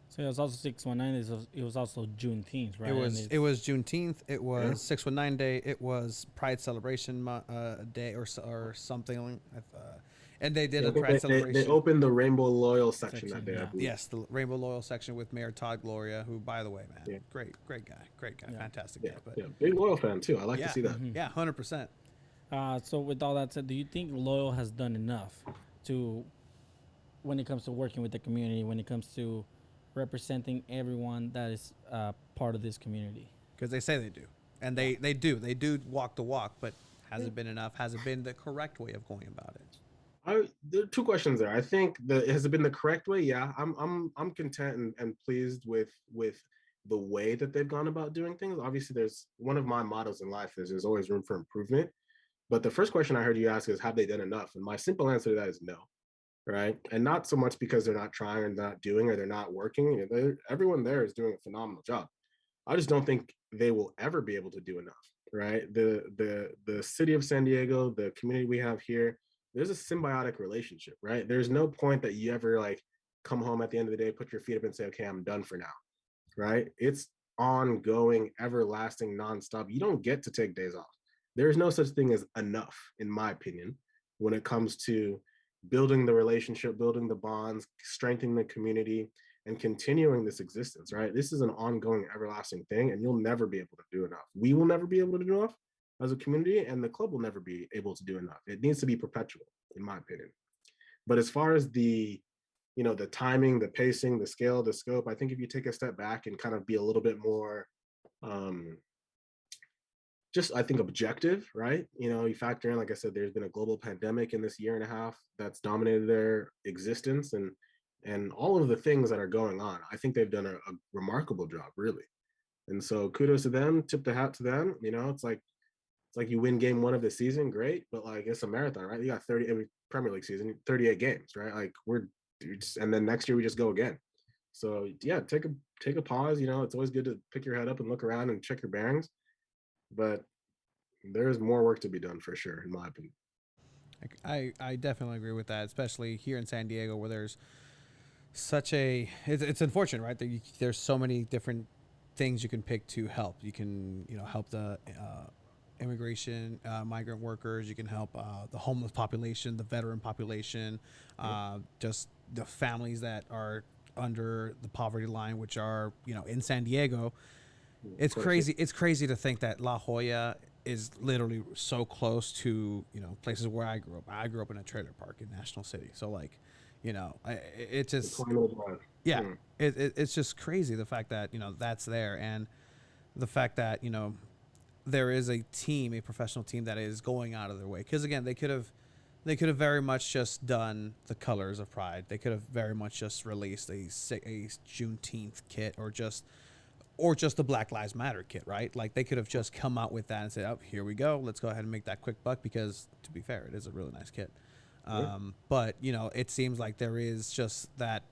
So it was also 619. It was also Juneteenth, right? It was Juneteenth. It was Yeah. 619 Day. It was Pride Celebration Day or something. And they did a Pride celebration. They opened the Rainbow Loyal section that day, yeah. I believe. Yes, the Rainbow Loyal section with Mayor Todd Gloria, who, by the way, man, Yeah. great guy, Yeah. fantastic Yeah, guy. But yeah, big Loyal fan too. I like to see that. Yeah, 100%. So with all that said, do you think Loyal has done enough to, when it comes to working with the community, when it comes to representing everyone that is part of this community? Because they say they do, and they do walk the walk, but has it been enough? Has it been the correct way of going about it? There are two questions there. I think has it been the correct way? Yeah, I'm content and pleased with the way that they've gone about doing things. Obviously, there's one of my mottos in life is there's always room for improvement. But the first question I heard you ask is, have they done enough? And my simple answer to that is no, right? And not so much because they're not trying or not doing or they're not working. You know, everyone there is doing a phenomenal job. I just don't think they will ever be able to do enough, right? The city of San Diego, the community we have here, there's a symbiotic relationship, right? There's no point that you ever like come home at the end of the day, put your feet up and say, okay, I'm done for now, right? It's ongoing, everlasting, nonstop. You don't get to take days off. There's no such thing as enough, in my opinion, when it comes to building the relationship, building the bonds, strengthening the community, and continuing this existence, right? This is an ongoing, everlasting thing, and you'll never be able to do enough. We will never be able to do enough as a community, and the club will never be able to do enough. It needs to be perpetual, in my opinion. But as far as the timing, the pacing, the scale, the scope, I think if you take a step back and kind of be a little bit more just, I think, objective, right? You know, you factor in, like I said, there's been a global pandemic in this year and a half that's dominated their existence, and all of the things that are going on. I think they've done a remarkable job, really. And so kudos to them, tip the hat to them. You know, it's like you win game one of the season, great, but like it's a marathon, right? You got 30 every Premier League season, 38 games, right? Like and then next year we just go again. So yeah, take a pause. You know, it's always good to pick your head up and look around and check your bearings. But there's more work to be done for sure, in my opinion. I definitely agree with that, especially here in San Diego, where there's such it's unfortunate, right? There's so many different things you can pick to help. You can, help the immigration, migrant workers. You can help the homeless population, the veteran population, just the families that are under the poverty line, which are, in San Diego. It's crazy. It's crazy to think that La Jolla is literally so close to places where I grew up. I grew up in a trailer park in National City, so like, it The just 20 minute drive. yeah, Hmm. it's just crazy the fact that that's there, and the fact that there is a team, a professional team that is going out of their way. Because again, they could have very much just done the colors of Pride. They could have very much just released a Juneteenth kit, or just the Black Lives Matter kit, right? Like they could have just come out with that and said, "Oh, here we go. Let's go ahead and make that quick buck." Because to be fair, it is a really nice kit. Yeah. But it seems like there is just that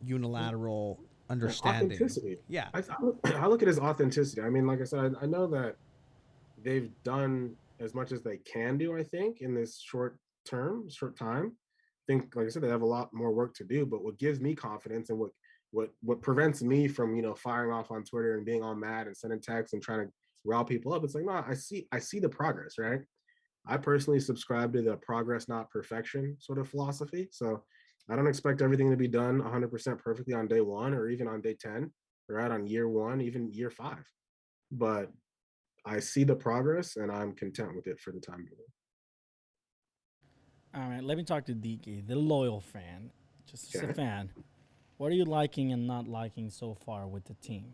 unilateral understanding. Authenticity. Yeah, I look at it as authenticity. I mean, like I said, I know that they've done as much as they can do, I think, in this short time. I think, like I said, they have a lot more work to do. But what gives me confidence and what prevents me from, firing off on Twitter and being all mad and sending texts and trying to rile people up, it's like, no, I see the progress, right? I personally subscribe to the progress, not perfection sort of philosophy. So I don't expect everything to be done 100% perfectly on day one or even on day 10, right? On year one, even year five. But I see the progress and I'm content with it for the time being. All right, let me talk to Dike, the loyal fan, just a Okay. fan. What are you liking and not liking so far with the team?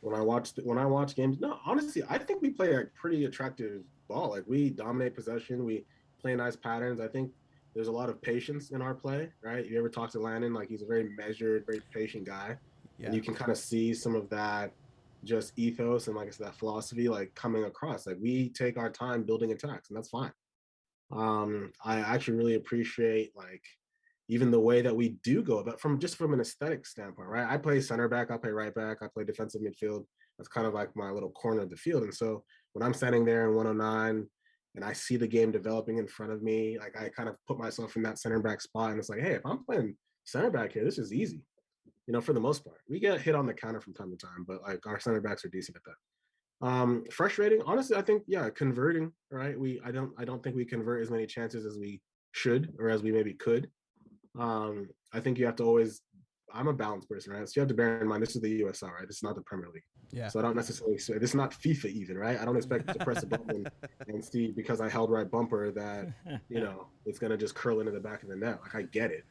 When I watch games, no, honestly, I think we play a pretty attractive ball. Like we dominate possession, we play nice patterns. I think there's a lot of patience in our play, right? You ever talk to Landon? Like he's a very measured, very patient guy, and yeah, you can kind of see some of that just ethos and like I said, that philosophy like coming across. Like we take our time building attacks, and that's fine. I actually really appreciate like even the way that we do go about from an aesthetic standpoint, right? I play center back, I play right back, I play defensive midfield. That's kind of like my little corner of the field. And so when I'm standing there in 109 and I see the game developing in front of me, like I kind of put myself in that center back spot and it's like, hey, if I'm playing center back here, this is easy. For the most part. We get hit on the counter from time to time, but like our center backs are decent at that. Frustrating. Honestly, I think yeah, converting. Right. I don't think we convert as many chances as we should or as we maybe could. I think you have to always. I'm a balanced person, right? So you have to bear in mind this is the USL, right? This is not the Premier League. yeah. So I don't necessarily say this is not FIFA even, right? I don't expect to press a button and see because I held right bumper that it's gonna just curl into the back of the net. Like I get it.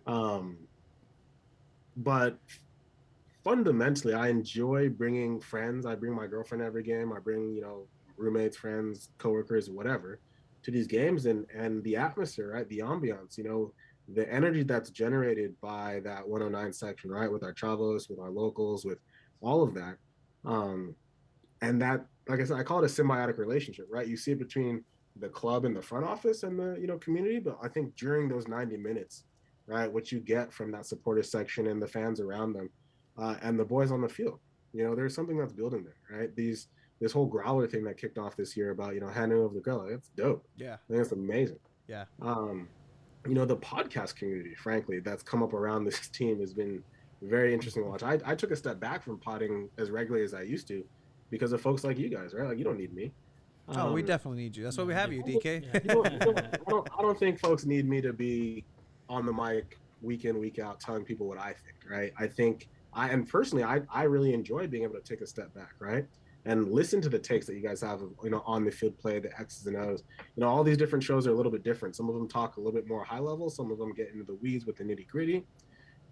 Um, but fundamentally, I enjoy bringing friends. I bring my girlfriend every game. I bring roommates, friends, coworkers, whatever, to these games, and the atmosphere, right? The ambiance, the energy that's generated by that 109 section, right? With our chavos, with our locals, with all of that, um, and that, like I said, I call it a symbiotic relationship, right? You see it between the club and the front office and the community, but I think during those 90 minutes, right, what you get from that supporter section and the fans around them, and the boys on the field, there's something that's building there, right? This whole growler thing that kicked off this year about handing over the growler, that's dope. Yeah, I think it's amazing. yeah. Um, the podcast community, frankly, that's come up around this team has been very interesting to watch. I took a step back from potting as regularly as I used to because of folks like you guys, right? Like you don't need me. Oh, we Um, definitely need you. That's why No, we we have do. you, DK. Yeah. I don't think folks need me to be on the mic week in, week out telling people what I think, right? I think and personally I really enjoy being able to take a step back, right? And listen to the takes that you guys have, on the field play, the X's and O's. All these different shows are a little bit different. Some of them talk a little bit more high level. Some of them get into the weeds with the nitty gritty.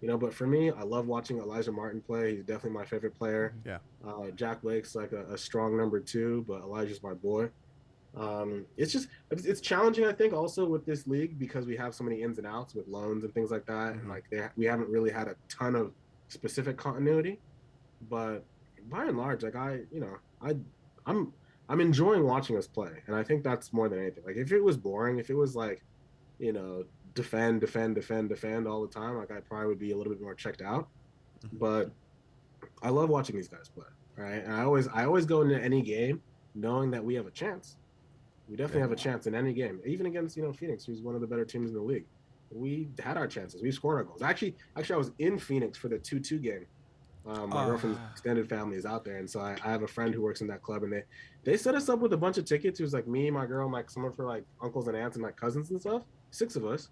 But for me, I love watching Elijah Martin play. He's definitely my favorite player. Yeah, Jack Blake's like a strong number two, but Elijah's my boy. It's challenging, I think, also with this league because we have so many ins and outs with loans and things like that, and like we haven't really had a ton of specific continuity. But by and large, like I'm I'm enjoying watching us play, and I think that's more than anything. Like if it was boring, if it was like you know defend, defend, defend, defend all the time, like I probably would be a little bit more checked out. But I love watching these guys play, right? And I always go into any game knowing that we have a chance. We definitely yeah. have a chance in any game, even against Phoenix, who's one of the better teams in the league. We had our chances. We scored our goals. Actually, I was in Phoenix for the 2-2 game. My Oh, girlfriend's extended family is out there, and so I have a friend who works in that club, and they set us up with a bunch of tickets. It was like me, my girl, like someone for like uncles and aunts and like cousins and stuff. 6 of us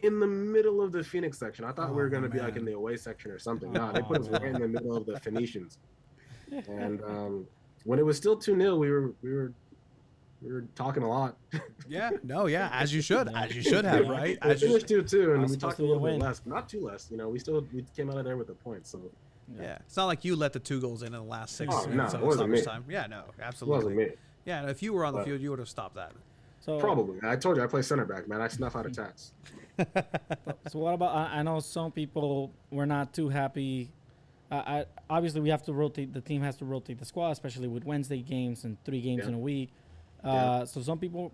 in the middle of the Phoenix section. I thought we oh were gonna be like in man. the away section or something. Nah, they Oh put us right in man. the middle of the Phoenicians, and when it was still 2-0, we were talking a lot. Yeah, no, yeah, as you should, Yeah. as you should have, Yeah. right? It As you, finished 2-2, and Was we supposed talked to a be a little bit win. less, but not too less. You know, we came out of there with a point. So Yeah. yeah, it's not like you let the 2 goals in the last six oh no, minutes it of wasn't me. stoppage It time. Yeah, no, wasn't absolutely. me. Yeah, no, if you were on the But field, you would have stopped that. So, probably, I told you I play center back, man. I snuff out attacks. so what about? I know some people were not too happy. Obviously, we have to rotate. The team has to rotate the squad, especially with Wednesday games and 3 games Yeah, in a week. yeah. So some people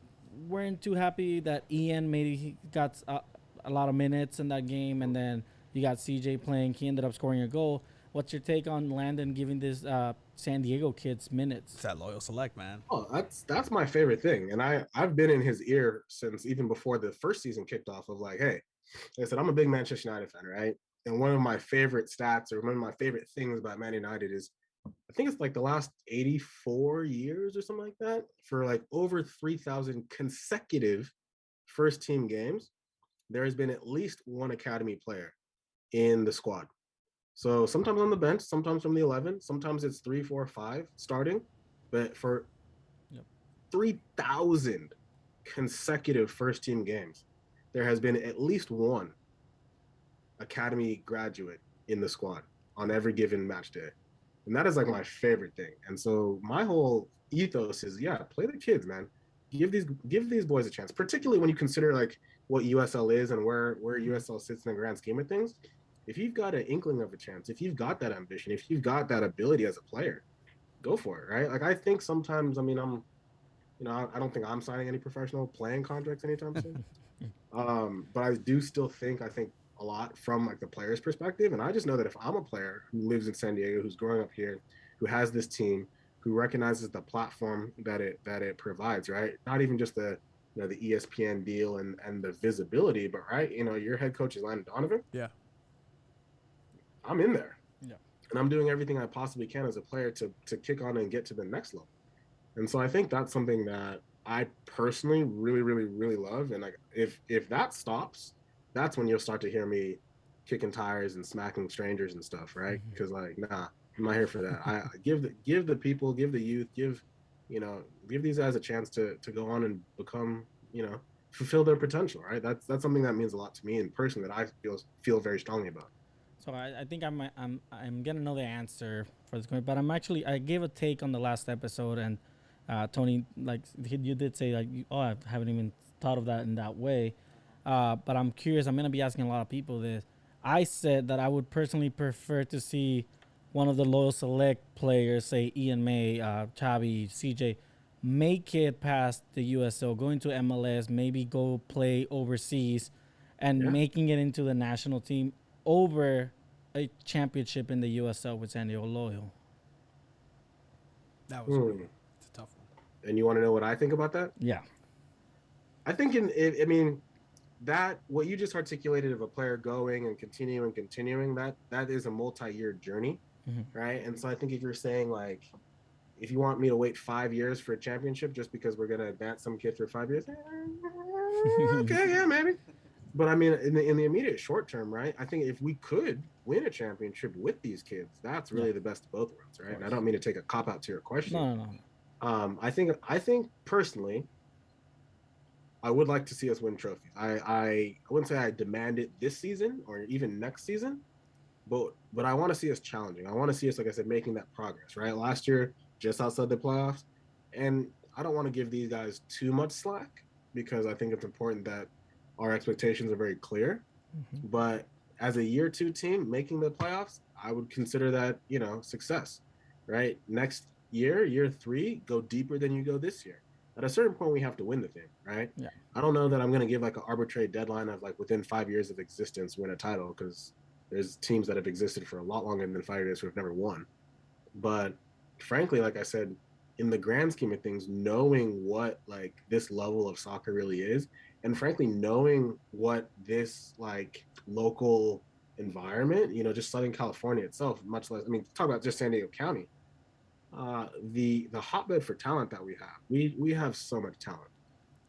weren't too happy that Ian maybe he got a lot of minutes in that game, and then you got CJ playing. He ended up scoring a goal. What's your take on Landon giving this San Diego kids It's minutes? that loyal select, man. Oh, that's my favorite thing, and I've been in his ear since even before the first season kicked off. Of like, hey, like I said, I'm a big Manchester United fan, right? And one of my favorite stats, or one of my favorite things about Man United is, I think it's like the last 84 years or something like that, for like over 3,000 consecutive first team games, there has been at least one academy player in the squad. So sometimes on the bench, sometimes from the 11, sometimes it's 3, 4, 5 starting. But for Yep. 3,000 consecutive first team games, there has been at least one academy graduate in the squad on every given match day. And that is like my favorite thing. And so my whole ethos is, yeah, play the kids, man. Give these boys a chance, particularly when you consider like what USL is and where USL sits in the grand scheme of things. If you've got an inkling of a chance, if you've got that ambition, if you've got that ability as a player, go for it, right? Like I think sometimes, I mean, I don't think I'm signing any professional playing contracts anytime soon. But I do still think a lot from like the player's perspective. And I just know that if I'm a player who lives in San Diego, who's growing up here, who has this team, who recognizes the platform that it provides, right? Not even just the ESPN deal and the visibility, but right, your head coach is Landon Donovan. Yeah. I'm in there. Yeah. And I'm doing everything I possibly can as a player to kick on and get to the next level. And so I think that's something that I personally really, really, really love. And like if that stops, that's when you'll start to hear me kicking tires and smacking strangers and stuff, right? Because like, nah, I'm not here for that. I give the people, give the youth, give these guys a chance to go on and become, fulfill their potential, right? That's something that means a lot to me and personally that I feel very strongly about. So I think I'm gonna know the answer for this, but I gave a take on the last episode, and Tony, like you did say like I haven't even thought of that in that way, but I'm curious. I'm gonna be asking a lot of people this. I said that I would personally prefer to see one of the loyal select players, say Ian May, Chavi, CJ, make it past the USL, go into MLS, maybe go play overseas, and Yeah. making it into the national team over a championship in the USL with San Diego Loyal. That was Hmm. it's a tough one. And you want to know what I think about that? Yeah. I think I mean, that what you just articulated of a player going and continuing, that is a multi-year journey, right? And so I think if you're saying like, if you want me to wait 5 years for a championship just because we're gonna advance some kid for 5 years, okay, yeah, maybe. But I mean, in the immediate short term, right? I think if we could win a championship with these kids, that's really the best of both worlds, right? And I don't mean to take a cop out to your question. No, no, no. I think personally, I would like to see us win trophies. I wouldn't say I demand it this season or even next season, but I want to see us challenging. I want to see us, like I said, making that progress. Right, last year just outside the playoffs, and I don't want to give these guys too much slack because I think it's important that our expectations are very clear. But as a year two team making the playoffs, I would consider that success. Right, next year three, go deeper than you go this year. At a certain point, we have to win the thing, right? Yeah. I don't know that I'm going to give like an arbitrary deadline of like within 5 years of existence win a title because there's teams that have existed for a lot longer than 5 years who have never won. But frankly, like I said, in the grand scheme of things, knowing what like this level of soccer really is, and frankly, knowing what this like local environment, just Southern California itself, much less, I mean, talk about just San Diego County, the hotbed for talent that we have so much talent.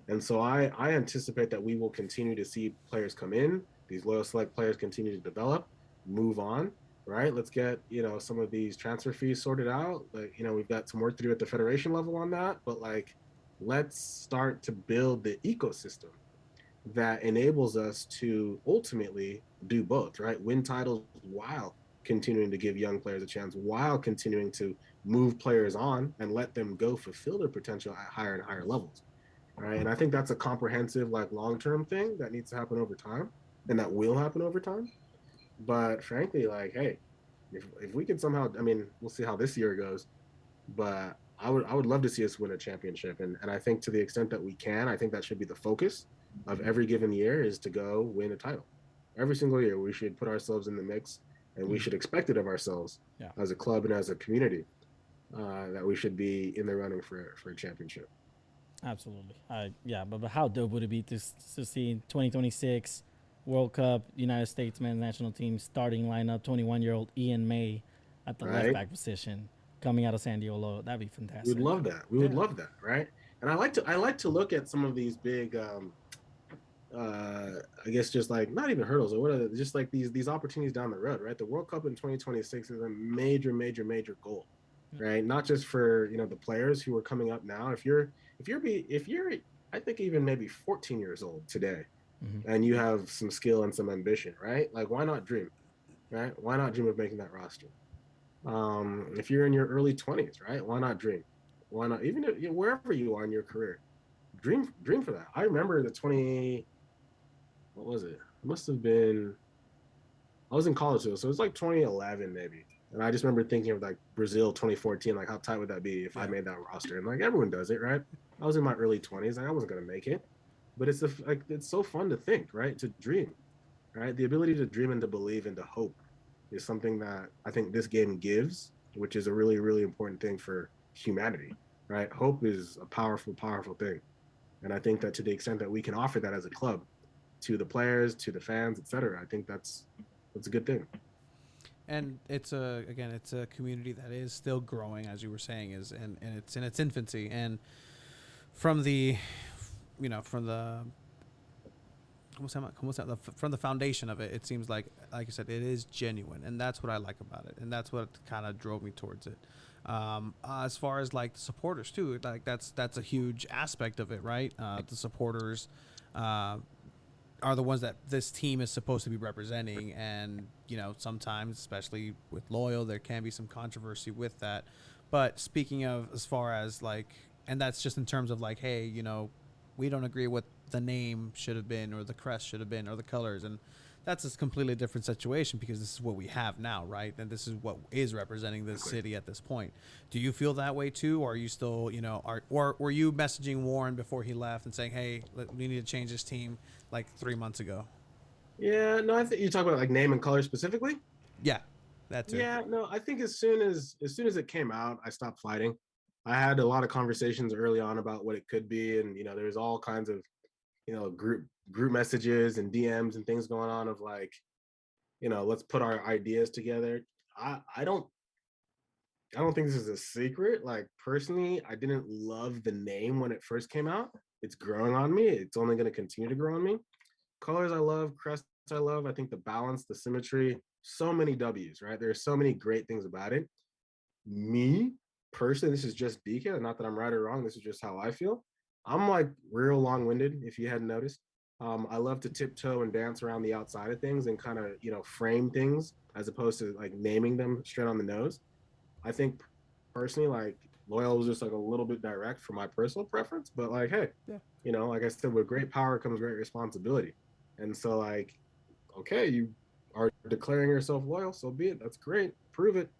And so I anticipate that we will continue to see players come in, these loyal select players continue to develop, move on. right? Let's get, some of these transfer fees sorted out. Like, we've got some work to do at the federation level on that, but like, let's start to build the ecosystem that enables us to ultimately do both, right? Win titles while continuing to give young players a chance, while continuing to move players on and let them go fulfill their potential at higher and higher levels. Right. And I think that's a comprehensive, like long term thing that needs to happen over time and that will happen over time. But frankly, like, hey, if we could somehow, I mean, we'll see how this year goes, but I would love to see us win a championship. And I think to the extent that we can, I think that should be the focus of every given year is to go win a title. Every single year, we should put ourselves in the mix, and we Mm, should expect it of ourselves yeah, as a club and as a community, that we should be in the running for a championship. absolutely. Yeah, but how dope would it be to see 2026 World Cup United States men's national team starting lineup 21-year-old Ian May at the left Right? back position coming out of San Diego. That'd be We would fantastic. love that. We would Yeah. love that, right? And I like to look at some of these big, I guess just like not even hurdles or what are they, just like these opportunities down the road, right? The World Cup in 2026 is a major, major, major goal, right? Not just for the players who are coming up now. If you're I think even maybe 14 years old today, Mm-hmm. and you have some skill and some ambition, right? Like why not dream, right? Why not dream of making that roster? If you're in your early 20s, right? Why not dream? Why not even if, wherever you are in your career, dream for that. I remember the 20, what was it? It must have been, I was in college though, so it was like 2011 maybe. And I just remember thinking of like Brazil 2014, like how tight would that be if I Yeah. made that roster? And like everyone does it, right? I was in my early 20s, like I wasn't gonna make it, but like it's so fun to think, right? To dream, right? The ability to dream and to believe and to hope is something that I think this game gives, which is a really, really important thing for humanity, right? Hope is a powerful, powerful thing. And I think that to the extent that we can offer that as a club to the players, to the fans, etc., I think that's a good thing. And it's a community that is still growing, as you were saying, and it's in its infancy. And from the, from the from the foundation of it, it seems like I said, it is genuine, and that's what I like about it, and that's what kind of drove me towards it. As far as like the supporters too, like that's a huge aspect of it, right? The supporters uh, are the ones that this team is supposed to be representing, and sometimes, especially with loyal, there can be some controversy with that. But speaking of, as far as like, and that's just in terms of like, hey, we don't agree what the name should have been or the crest should have been or the colors, and that's a completely different situation because this is what we have now, right? And this is what is representing this Exactly. city at this point. Do you feel that way too, or are you still, are or were you messaging Warren before he left and saying, hey, we need to change this team like 3 months ago? Yeah, no, I think you talk about like name and color specifically. Yeah, that too. Yeah, no, I think as soon as it came out, I stopped fighting. I had a lot of conversations early on about what it could be, and there's all kinds of group messages and DMs and things going on of like, let's put our ideas together. I don't think this is a secret. Like personally, I didn't love the name when it first came out. It's growing on me. It's only going to continue to grow on me. Colors I love, crests I love. I think the balance, the symmetry, so many W's, right? There's so many great things about it. Me personally, this is just Dike. Not that I'm right or wrong. This is just how I feel. I'm like real long-winded, if you hadn't noticed. I love to tiptoe and dance around the outside of things and kind of, frame things as opposed to like naming them straight on the nose. I think personally, like loyal was just like a little bit direct for my personal preference, but like, hey, Yeah. like I said, with great power comes great responsibility. And so, like, okay, you are declaring yourself loyal, so be it. That's great. Prove it.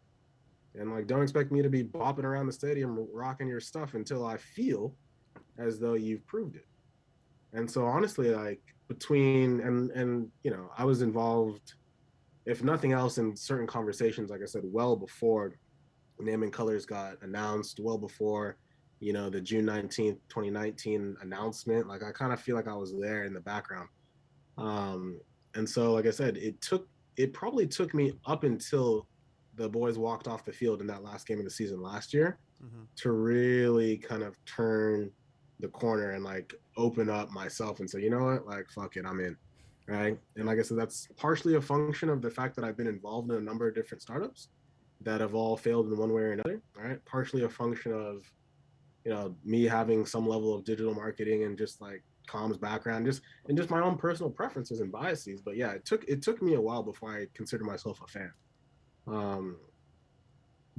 And like, don't expect me to be bopping around the stadium rocking your stuff until I feel as though you've proved it. And so, honestly, like between and I was involved, if nothing else, in certain conversations, like I said, well before naming colors got announced, well before the June 19th, 2019 announcement. Like I kind of feel like I was there in the background. um and so like I said, it probably took me up until the boys walked off the field in that last game of the season last year Mm-hmm. to really kind of turn the corner and like open up myself and say, you know what, like fuck it, I'm in. right? And like I said, that's partially a function of the fact that I've been involved in a number of different startups that have all failed in one way or another, right? Partially a function of, me having some level of digital marketing and just like comms background, just my own personal preferences and biases. But yeah, it took me a while before I considered myself a fan. Um,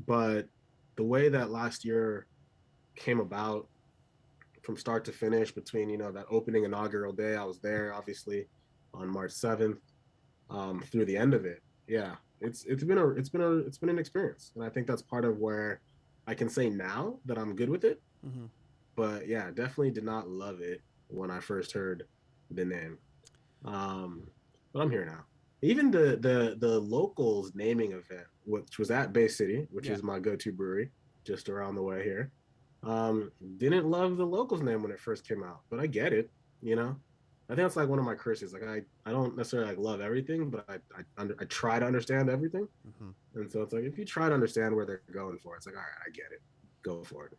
but the way that last year came about from start to finish, between that opening inaugural day, I was there obviously on March 7th, through the end of it. Yeah, it's been an experience, and I think that's part of where I can say now that I'm good with it. Mm-hmm. But yeah, definitely did not love it when I first heard the name. Um, but I'm here now. Even the locals naming event, which was at Bay City, which Yeah. is my go-to brewery, just around the way here. Didn't love the locals name when it first came out, but I get it. You know, I think that's like one of my curses. Like I don't necessarily like love everything, but I try to understand everything. Mm-hmm. And so it's like if you try to understand where they're going for, it's like all right, I get it, go for it.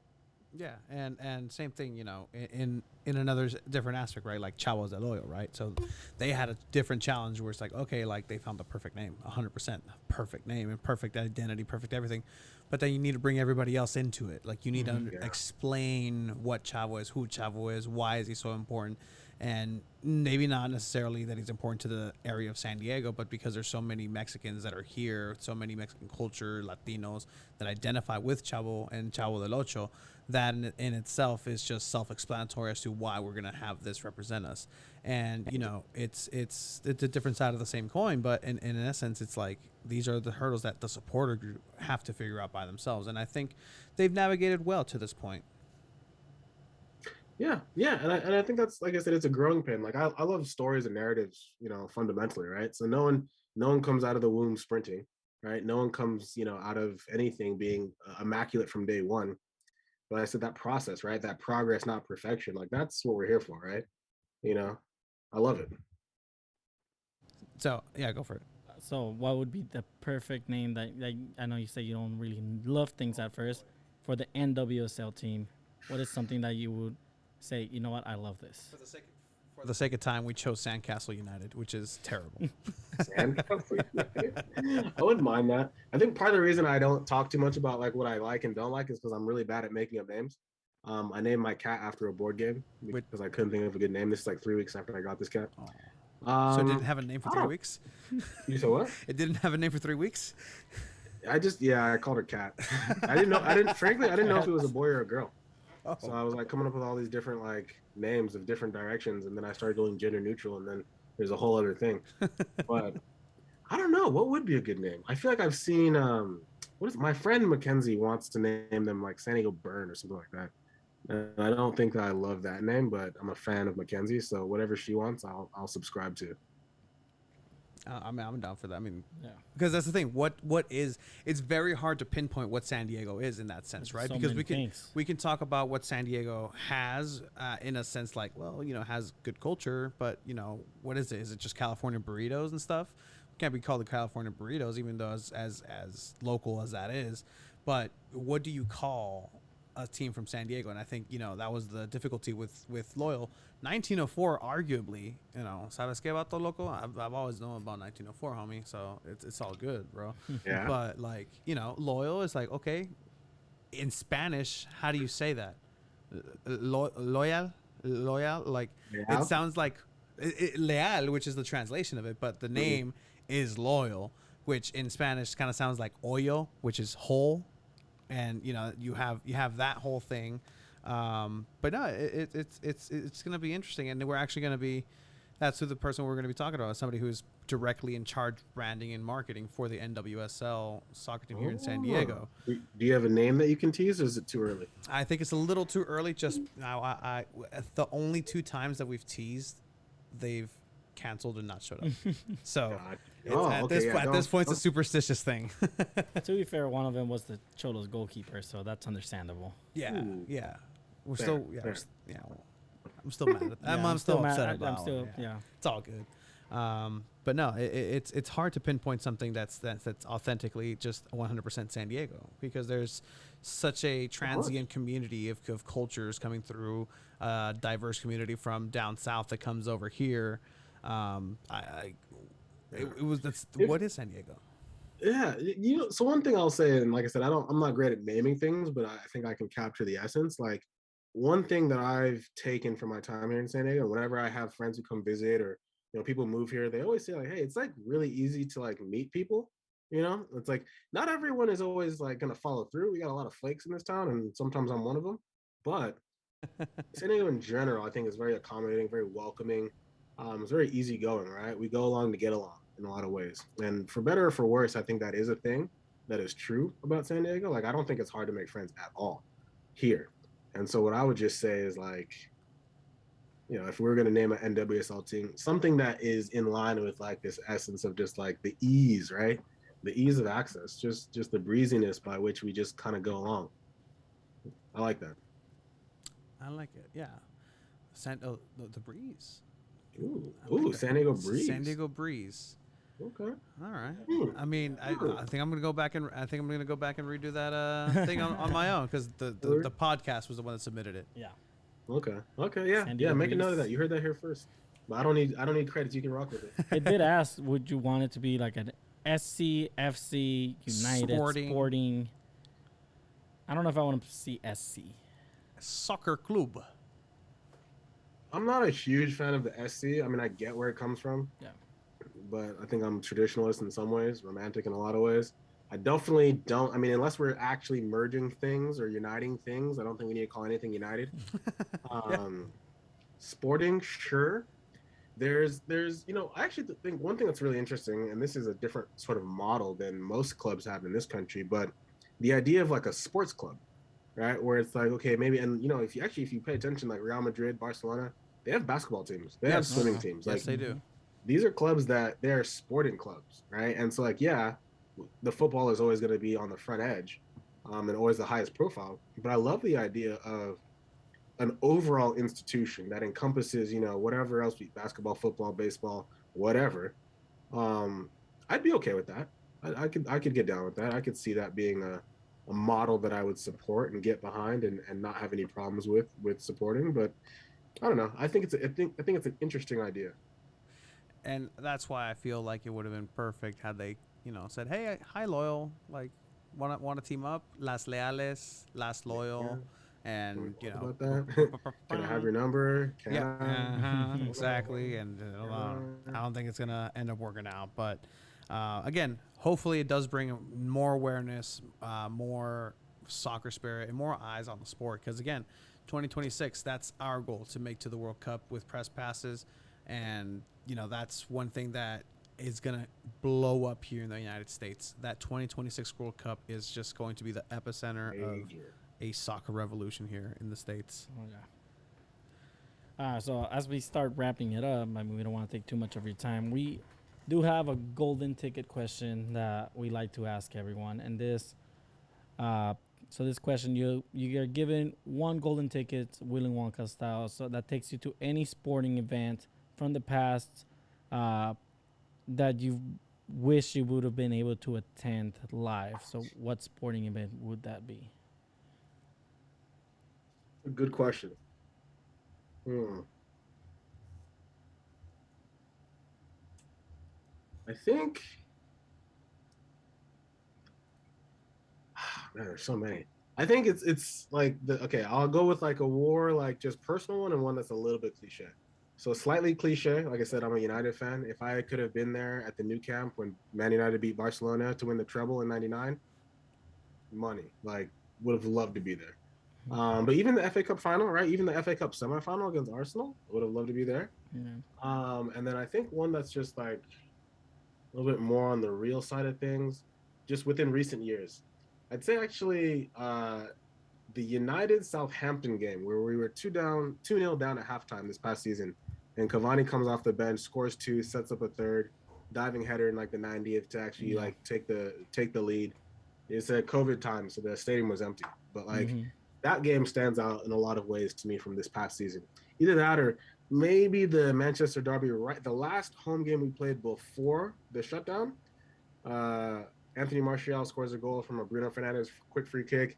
Yeah, and same thing, in another different aspect, right? Like Chavos del Hoyo, right? So they had a different challenge where it's like, okay, like they found the perfect name, 100% perfect name and perfect identity, perfect everything, but then you need to bring everybody else into it. Like you need to Yeah. explain what Chavo is, who Chavo is, why is he so important, and maybe not necessarily that he's important to the area of San Diego, but because there's so many Mexicans that are here, so many Mexican culture, Latinos that identify with Chavo and Chavo del Ocho, that in itself is just self-explanatory as to why we're gonna have this represent us. And it's a different side of the same coin, but in essence, it's like these are the hurdles that the supporter group have to figure out by themselves. And I think they've navigated well to this point. Yeah, and I think that's, like I said, it's a growing pain. Like I love stories and narratives, fundamentally, right? So no one comes out of the womb sprinting, right? No one comes, out of anything being immaculate from day one. But I said that process, right? That progress, not perfection. Like that's what we're here for, right? You know, I love it. So yeah, go for it. So, what would be the perfect name that, like, I know you say you don't really love things at first, for the NWSL team? What is something that you would say, you know what, I love this? For the sake of time, we chose Sandcastle United, which is terrible. Sandcastle. I wouldn't mind that. I think part of the reason I don't talk too much about like what I like and don't like is because I'm really bad at making up names. I named my cat after a board game With, because I couldn't think of a good name. This is like 3 weeks after I got this cat. oh. So it didn't Um, have a name for I three don't. weeks. You said what? It didn't have a name for 3 weeks. I called her cat. I didn't know. I didn't. Frankly, I didn't know if it was a boy or a girl. So Oh, I was like coming up with all these different like names of different directions, and then I started going gender neutral, and then there's a whole other thing. But I don't know what would be a good name. I feel like I've seen what is my friend Mackenzie wants to name them like San Diego Burn or something like that. And I don't think that I love that name, but I'm a fan of Mackenzie, so whatever she wants, I'll subscribe to. I'm down for that. I mean, Yeah. because that's the thing. What is? It's very hard to pinpoint what San Diego is in that sense, right? So Because many things. we can talk about what San Diego has in a sense, like, well, has good culture, but what is it? Is it just California burritos and stuff? Can't be called the California burritos, even though as local as that is. But what do you call a team from San Diego? And I think that was the difficulty with Loyal. 1904, arguably, sabes qué vato loco? I've always known about 1904, homie. So it's all good, bro. Yeah. But like Loyal is like, okay, in Spanish, how do you say that? Loyal, like it Yeah. sounds like leal, which is the translation of it, but the name is loyal, which in Spanish kind of sounds like hoyo, which is hole, and you have that whole thing. But no, it's gonna be interesting, and we're actually gonna be. That's who the person we're going to be talking about, somebody who's directly in charge of branding and marketing for the NWSL soccer team here in San Diego. Do you have a name that you can tease, or is it too early? I think it's a little too early. Just now, the only two times that we've teased, they've canceled and not showed up. So God. it's, Oh, at okay, this yeah, at this point, it's a don't- superstitious thing. To be fair, one of them was the Cholos goalkeeper, so that's understandable. Yeah, Ooh. yeah. We're Fair, still, yeah, fair. Well, I'm still mad. I'm still mad. upset I'm about. still, it. yeah. It's all good. But no, it's hard to pinpoint something that's authentically just 100% San Diego, because there's such a transient community of cultures coming through, diverse community from down south that comes over here. It was that's If what is San Diego? Yeah, so one thing I'll say, and like I said, I'm not great at naming things, but I think I can capture the essence. Like one thing that I've taken from my time here in San Diego, whenever I have friends who come visit or people move here, they always say like, "Hey, it's like really easy to like meet people." It's like not everyone is always like gonna follow through. We got a lot of flakes in this town, and sometimes I'm one of them. But San Diego in general, I think is very accommodating, very welcoming. It's very easygoing, right? We go along to get along in a lot of ways. And for better or for worse, I think that is a thing that is true about San Diego. Like, I don't think it's hard to make friends at all here. And so, what I would just say is like, if we were going to name an NWSL team, something that is in line with like this essence of just like the ease, right? The ease of access, just the breeziness by which we just kind of go along. I like that. I like it. Yeah, the breeze. Ooh, I like ooh, that. San Diego San breeze. Diego breeze. Okay. All right. Hmm. I mean, I think I'm gonna go back and redo that thing on my own because the podcast was the one that submitted it. Yeah. Okay. Okay. Yeah. San Yeah. Diego Make a note of Breeze. that. You heard that here first. But I don't need credits. You can rock with it. It did ask, would you want it to be like an SC, FC, United, Sporting? I don't know if I want to see SC. Soccer club. I'm not a huge fan of the SC. I mean, I get where it comes from, Yeah. but I think I'm traditionalist in some ways, romantic in a lot of ways. I definitely don't. I mean, unless we're actually merging things or uniting things, I don't think we need to call anything United. Yeah. Um, Sporting, sure. I actually think one thing that's really interesting, and this is a different sort of model than most clubs have in this country, but the idea of like a sports club, right? Where it's like, okay, maybe, and if you pay attention, like Real Madrid, Barcelona, they have basketball teams, they have Yes. swimming teams. Yes, Like they do. these are clubs that they're sporting clubs, right? And so, like, yeah, the football is always going to be on the front edge, and always the highest profile. But I love the idea of an overall institution that encompasses, whatever else, basketball, football, baseball, whatever. Um, I'd be okay with that. I could get down with that. I could see that being a model that I would support and get behind and not have any problems with supporting. But I don't know. I think it's an interesting idea. And that's why I feel like it would have been perfect had they, said, "Hey, hi, loyal, like, want to team up, las leales, las Yeah. loyal, Can we and talk about that? Can I have your number? Can yeah, I? exactly." And Can I I? don't think it's gonna end up working out, but again, hopefully it does bring more awareness, more soccer spirit, and more eyes on the sport. Because again, 2026, that's our goal to make to the World Cup with press passes, and that's one thing that is gonna blow up here in the United States. That 2026 World Cup is just going to be the epicenter of Major. a soccer revolution here in the States. Oh, yeah. So as we start wrapping it up, I mean, we don't want to take too much of your time. We do have a golden ticket question that we like to ask everyone, and uh, this question, you are given one golden ticket, Willy Wonka style, so that takes you to any sporting event from the past uh, that you wish you would have been able to attend live. So what sporting event would that be? Good question. Hmm. I think, man, there's so many. I think it's like the okay. I'll go with like a war, like just personal one, and one that's a little bit cliche. So slightly cliche. Like I said, I'm a United fan. If I could have been there at the new camp when Man United beat Barcelona to win the treble in '99, money. Like would have loved to be there. But even the FA Cup final, right? Even the FA Cup semifinal against Arsenal, would have loved to be there. Yeah. And then I think one that's just like a little bit more on the real side of things, just within recent years. I'd say actually the United Southampton game where we were 2-0 down at halftime this past season, and Cavani comes off the bench, scores two, sets up a third, diving header in like the 90th to actually Yeah. like take the lead. It's a COVID time, so the stadium was empty, but like Mm-hmm. that game stands out in a lot of ways to me from this past season. Either that or maybe the Manchester Derby, right? The last home game we played before the shutdown. Uh, Anthony Martial scores a goal from a Bruno Fernandes quick free kick,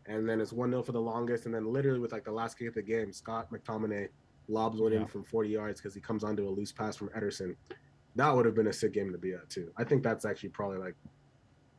and then it's 1-0 for the longest. And then literally with like the last kick of the game, Scott McTominay lobs one in Yeah. from 40 yards because he comes onto a loose pass from Ederson. That would have been a sick game to be at too. I think that's actually probably like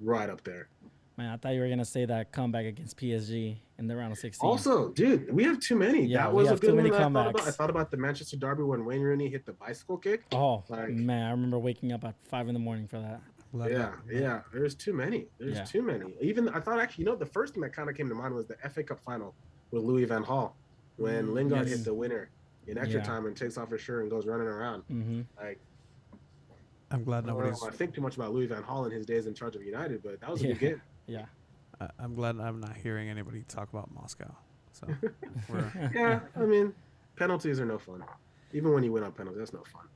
right up there. Man, I thought you were gonna say that comeback against PSG in the round of 16. Also, dude, we have too many. Yeah, That we was a have good too many one that I thought about. I comebacks. thought about the Manchester Derby when Wayne Rooney hit the bicycle kick. Oh Like, man, I remember waking up at 5 in the morning for that. Love yeah, that. yeah. There's too many. There's Yeah. too many. Even I thought actually, the first thing that kind of came to mind was the FA Cup final with Louis Van Gaal when Lingard yes. hit the winner in extra Yeah. time and takes off his shirt and goes running around. Mm-hmm. Like, I'm glad I don't know nobody's. if I think too much about Louis Van Gaal in his days in charge of United, but that was a Yeah. good game. Yeah. I'm glad I'm not hearing anybody talk about Moscow. So we're, Yeah, I mean, penalties are no fun. Even when you win on penalties, that's no fun.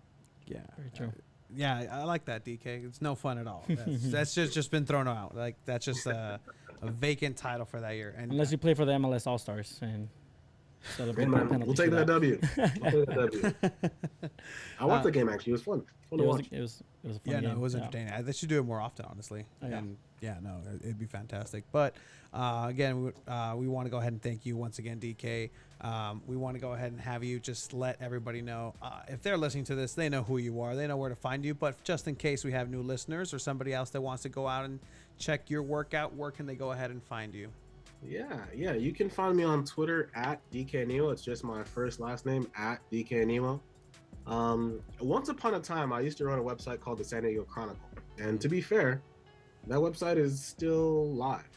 yeah, Very true. yeah. I like that, DK. It's no fun at all. That's just been thrown out. Like that's just a vacant title for that year. And Unless you play for the MLS All Stars and celebrate Hey, the man, penalty. we'll take for that W. We'll take that W. I watched the game actually. It was fun. Fun to It watch. was a fun yeah, game. no, it was entertaining. They should do it more often, honestly. Oh, yeah. And yeah, no, it'd be fantastic. But again, we want to go ahead and thank you once again, DK. We want to go ahead and have you just let everybody know if they're listening to this, they know who you are, they know where to find you. But just in case we have new listeners or somebody else that wants to go out and check your workout, where can they go ahead and find you? Yeah. You can find me on Twitter at DK Anyiwo. It's just my first last name at DK Anyiwo. Once upon a time, I used to run a website called the San Diego Chronicle, and to be fair, that website is still live.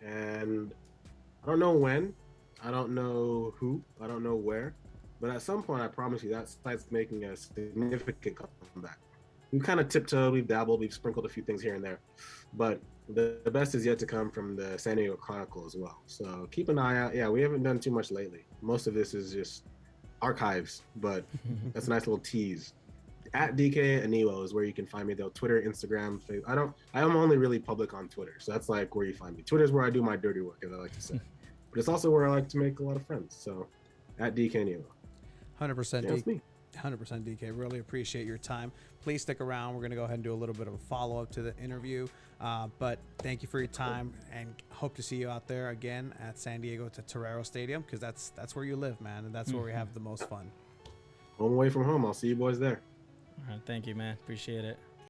And I don't know when, I don't know who, I don't know where, but at some point, I promise you that site's making a significant comeback. We've kind of tiptoed, we've dabbled, we've sprinkled a few things here and there, but the best is yet to come from the San Diego Chronicle as well. So keep an eye out. Yeah, we haven't done too much lately. Most of this is just archives, but that's a nice little tease. At DK Anyiwo is where you can find me though. Twitter, Instagram, Facebook. I am only really public on Twitter, so that's like where you find me. Twitter is where I do my dirty work, as I like to say, but it's also where I like to make a lot of friends. So at DK Anyiwo. 100% Yeah, that's me. 100% DK. Really appreciate your time. Please stick around. We're going to go ahead and do a little bit of a follow-up to the interview. But thank you for your time and hope to see you out there again at San Diego to Torero Stadium because that's where you live, man, and that's where we have the most fun. Home away from home. I'll see you boys there. All right, thank you, man. Appreciate it.